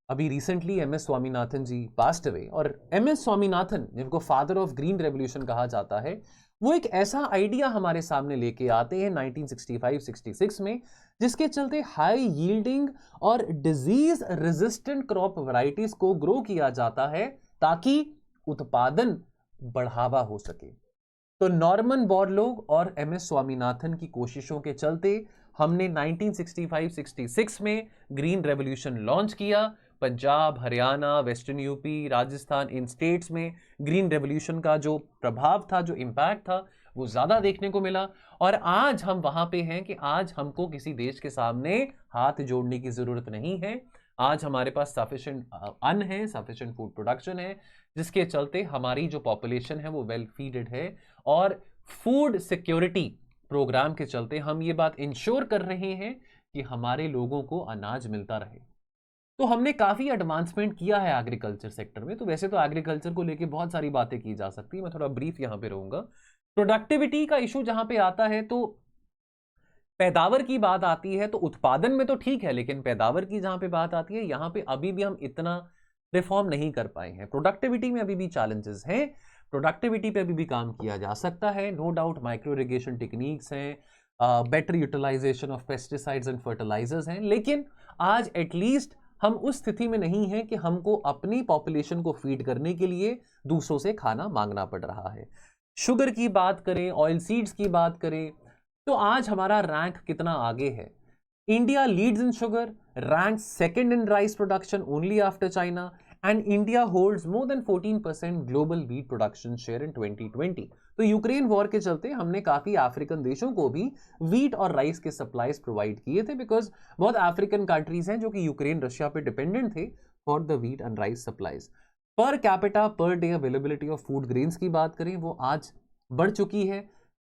Speaker 1: अभी रिसेंटली एम एस स्वामीनाथन जी पास्ट अवे, और एम एस स्वामीनाथन जिनको फादर ऑफ ग्रीन रेवोल्यूशन कहा जाता है, वो एक ऐसा आइडिया हमारे सामने लेके आते हैं 1965-66 में, जिसके चलते हाई यील्डिंग और डिजीज रेजिस्टेंट क्रॉप वैरायटीज को ग्रो किया जाता है ताकि उत्पादन बढ़ावा हो सके। तो नॉर्मन बोरलॉग और एम एस स्वामीनाथन की कोशिशों के चलते हमने 1965-66 में ग्रीन रेवोल्यूशन लॉन्च किया। पंजाब, हरियाणा, वेस्टर्न यूपी, राजस्थान, इन स्टेट्स में ग्रीन रेवोल्यूशन का जो प्रभाव था, जो इम्पैक्ट था, वो ज़्यादा देखने को मिला। और आज हम वहाँ पे हैं कि आज हमको किसी देश के सामने हाथ जोड़ने की ज़रूरत नहीं है। आज हमारे पास सफिशिएंट अन्न है, सफिशिएंट फूड प्रोडक्शन है, जिसके चलते हमारी जो पॉपुलेशन है वो वेल फीडेड है। और फूड सिक्योरिटी प्रोग्राम के चलते हम ये बात इंश्योर कर रहे हैं कि हमारे लोगों को अनाज मिलता रहे। तो हमने काफ़ी एडवांसमेंट किया है एग्रीकल्चर सेक्टर में। तो वैसे तो एग्रीकल्चर को लेके बहुत सारी बातें की जा सकती है, मैं थोड़ा ब्रीफ यहाँ पे रहूँगा। प्रोडक्टिविटी का इशू जहाँ पे आता है तो पैदावार की बात आती है तो उत्पादन में तो ठीक है, लेकिन पैदावार की जहाँ पे बात आती है यहाँ पे अभी भी हम इतना रिफॉर्म नहीं कर पाए हैं। प्रोडक्टिविटी में अभी भी चैलेंजेस हैं, प्रोडक्टिविटी पे अभी भी काम किया जा सकता है, no doubt. Micro irrigation techniques हैं, better utilisation of pesticides and fertilisers हैं, लेकिन आज एटलीस्ट हम उस स्थिति में नहीं है कि हमको अपनी पॉपुलेशन को फीड करने के लिए दूसरों से खाना मांगना पड़ रहा है। शुगर की बात करें, ऑयल सीड्स की बात करें, तो आज हमारा रैंक कितना आगे है। India leads in sugar, rank second in rice production only after China, and India holds more than 14% global wheat production share in 2020। तो यूक्रेन वॉर के चलते हमने काफ़ी अफ्रीकन देशों को भी व्हीट और राइस के सप्लाईज प्रोवाइड किए थे, बिकॉज बहुत अफ्रीकन कंट्रीज हैं जो कि यूक्रेन रशिया पे डिपेंडेंट थे for the wheat and rice supplies. Per capita per day availability of food grains की बात करें, वो आज बढ़ चुकी है।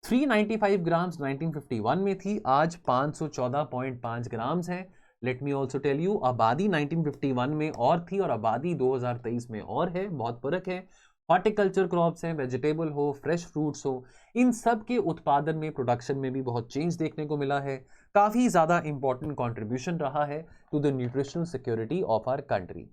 Speaker 1: 395 ग्राम्स 1951 में थी, आज 514.5 ग्राम्स है। Let me also tell you, आबादी 1951 में और थी और आबादी 2023 में और है, बहुत फर्क है। हॉर्टिकल्चर क्रॉप्स हैं, वेजिटेबल हो, फ्रेश फ्रूट्स हो, इन सब के उत्पादन में, प्रोडक्शन में भी बहुत चेंज देखने को मिला है। काफ़ी ज़्यादा इंपॉर्टेंट कॉन्ट्रीब्यूशन रहा है to the nutritional security of our country.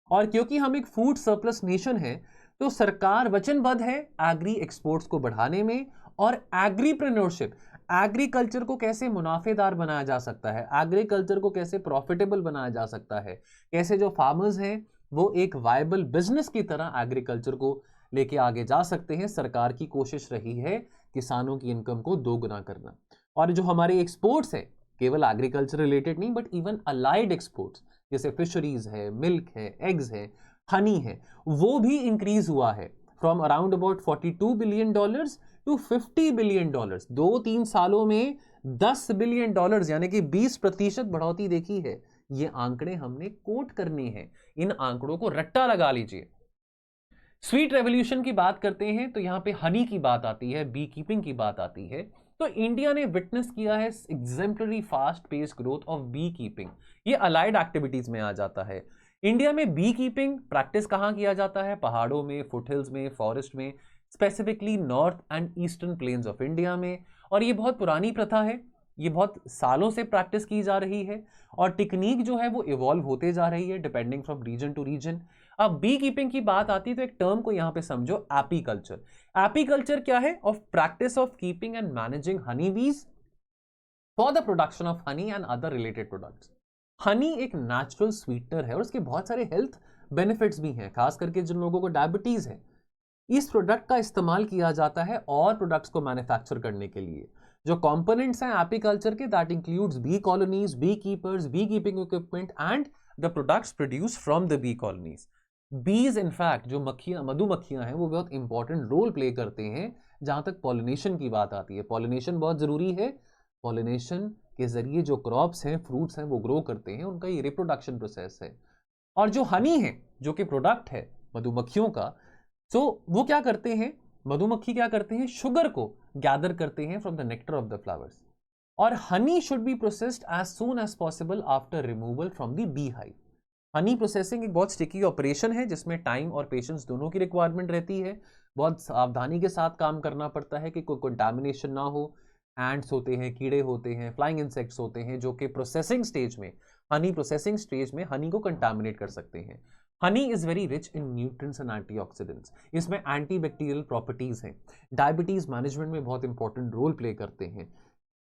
Speaker 1: और क्योंकि हम एक फूड सरप्लस नेशन है, तो सरकार वचनबद्ध है एग्री एक्सपोर्ट्स को बढ़ाने में। और एग्रीप्रेन्योरशिप, एग्रीकल्चर को कैसे मुनाफेदार बनाया जा सकता है, एग्रीकल्चर को कैसे प्रॉफिटेबल बनाया जा सकता है, कैसे जो फार्मर्स हैं वो एक वायबल बिजनेस की तरह एग्रीकल्चर को लेके आगे जा सकते हैं। सरकार की कोशिश रही है किसानों की इनकम को दोगुना करना। और जो हमारे एक्सपोर्ट्स हैं, केवल एग्रीकल्चर रिलेटेड नहीं, बट इवन अलाइड एक्सपोर्ट्स, जैसे फिशरीज है, मिल्क है, एग्स है, हनी है, वो भी इंक्रीज हुआ है from around about $42 billion to $50 billion. 2-3 सालों में $10 बिलियन यानी कि 20% बढ़ोतरी देखी है ये आंकड़े हमने कोट करने हैं, इन आंकड़ों को रट्टा लगा लीजिए। स्वीट रेवोल्यूशन की बात करते हैं तो यहां पे हनी की बात आती है, बी कीपिंग की बात आती है। तो इंडिया ने विटनेस किया है exemplary fast pace growth of bee keeping, ये अलाइड एक्टिविटीज में आ जाता है। इंडिया में बी कीपिंग प्रैक्टिस कहां किया जाता है? पहाड़ों में, फुटहिल्स में, फॉरेस्ट में, specifically north and eastern plains of India में। और ये बहुत पुरानी प्रथा है, ये बहुत सालों से प्रैक्टिस की जा रही है और टेक्निक जो है वो इवॉल्व होते जा रही है depending from region to region. अब बी कीपिंग की बात आती है तो एक टर्म को यहां पे समझो, एपीकल्चर। एपीकल्चर क्या है? Of practice of keeping and managing honey bees for the production of honey and other related products. Honey एक नेचुरल स्वीटनर है और उसके बहुत सारे हेल्थ बेनिफिट्स भी हैं, खास करके जिन लोगों को डायबिटीज है। इस प्रोडक्ट का इस्तेमाल किया जाता है और प्रोडक्ट्स को मैन्युफैक्चर करने के लिए। जो कंपोनेंट्स हैं एपीकल्चर के, that includes bee colonies, bee keepers, bee keeping equipment and the products produce from the bee colonies. Bees in fact जो मक्खियां, मधुमक्खियां हैं, वो बहुत इंपॉर्टेंट रोल प्ले करते हैं जहां तक पॉलिनेशन की बात आती है। पॉलिनेशन बहुत जरूरी है। पॉलिनेशन के जरिए जो क्रॉप्स हैं, फ्रूट्स हैं, वो ग्रो करते हैं, उनका ये रिप्रोडक्शन प्रोसेस है। और जो हनी है, जो कि प्रोडक्ट है मधुमक्खियों का, तो वो क्या करते हैं, मधुमक्खी क्या करते हैं, शुगर को गैदर करते हैं from the nectar of the flowers. और honey should be processed as soon as possible after removal from the bee hive. Honey processing एक बहुत स्टिकी ऑपरेशन है जिसमें टाइम और पेशेंस दोनों की रिक्वायरमेंट रहती है। बहुत सावधानी के साथ काम करना पड़ता है कि कोई कंटामिनेशन ना हो। एंड्स होते हैं, कीड़े होते हैं, फ्लाइंग इंसेक्ट्स होते हैं जो कि प्रोसेसिंग स्टेज में, हनी प्रोसेसिंग स्टेज में हनी को कंटामिनेट कर सकते हैं। Honey is very rich in nutrients and antioxidants, इसमें एंटीबैक्टीरियल प्रॉपर्टीज हैं, डायबिटीज मैनेजमेंट में बहुत इंपॉर्टेंट रोल प्ले करते हैं।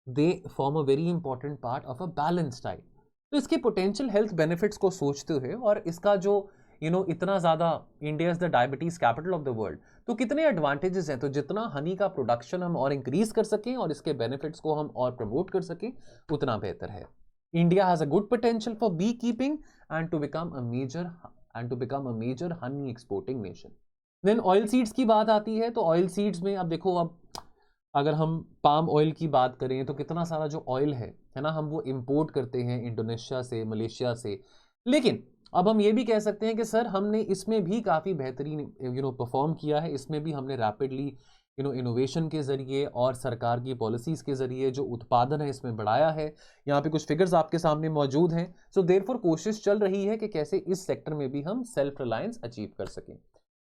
Speaker 1: They form a very important part of a balance diet. तो इसके पोटेंशियल हेल्थ बेनिफिट्स को सोचते हुए और इसका जो इतना ज़्यादा, India is the diabetes capital of the world, तो कितने एडवांटेजेस हैं। तो जितना हनी का प्रोडक्शन हम और इंक्रीज कर सकें और इसके बेनिफिट्स को हम और प्रमोट कर सकें, उतना बेहतर है। India has a good potential for bee keeping and to become a major honey exporting nation. Then oil seeds की बात आती है तो ऑयल सीड्स में अब देखो, अब अगर हम पाम ऑयल की बात करें तो कितना सारा जो ऑयल है ना, हम वो इंपोर्ट करते हैं इंडोनेशिया से, मलेशिया से। लेकिन अब हम ये भी कह सकते हैं कि सर हमने इसमें भी काफ़ी बेहतरीन परफॉर्म किया है। इसमें भी हमने रैपिडली इनोवेशन के ज़रिए और सरकार की पॉलिसीज़ के ज़रिए जो उत्पादन है इसमें बढ़ाया है। यहाँ पे कुछ फिगर्स आपके सामने मौजूद हैं। सो देयरफॉर कोशिश चल रही है कि कैसे इस सेक्टर में भी हम सेल्फ रिलायंस अचीव कर सकें।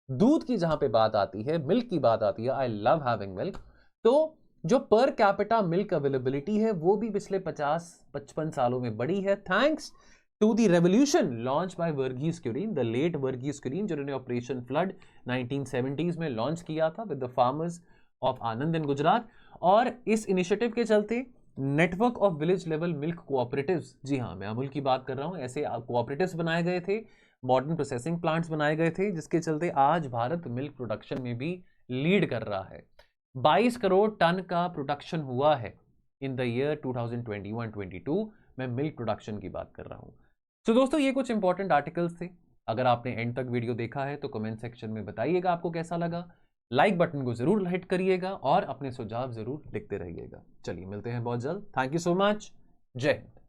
Speaker 1: दूध की जहाँ पे बात आती है, मिल्क की बात आती है, आई लव हैविंग मिल्क। तो जो पर कैपिटा मिल्क अवेलेबिलिटी है वो भी पिछले 50-55 सालों में बढ़ी है, thanks to the revolution launch by Verghese Kurien, the late Verghese Kurien, जिन्होंने ऑपरेशन फ्लड 1970s में लॉन्च किया था with the farmers of Anand in Gujarat. और इस इनिशिएटिव के चलते network of village level milk cooperatives, जी हाँ मैं अमूल की बात कर रहा हूँ, ऐसे कोऑपरेटिव्स बनाए गए थे, मॉडर्न प्रोसेसिंग प्लांट्स बनाए गए थे, जिसके चलते आज भारत मिल्क प्रोडक्शन में भी लीड कर रहा है। 22 करोड़ टन का प्रोडक्शन हुआ है इन द ईयर 2021-22 में मिल्क प्रोडक्शन की बात कर रहा हूं। तो दोस्तों ये कुछ इंपॉर्टेंट आर्टिकल्स थे। अगर आपने एंड तक वीडियो देखा है तो कमेंट सेक्शन में बताइएगा आपको कैसा लगा। लाइक बटन को जरूर हिट करिएगा और अपने सुझाव जरूर लिखते रहिएगा। चलिए मिलते हैं बहुत जल्द। Thank you so much. जय हिंद।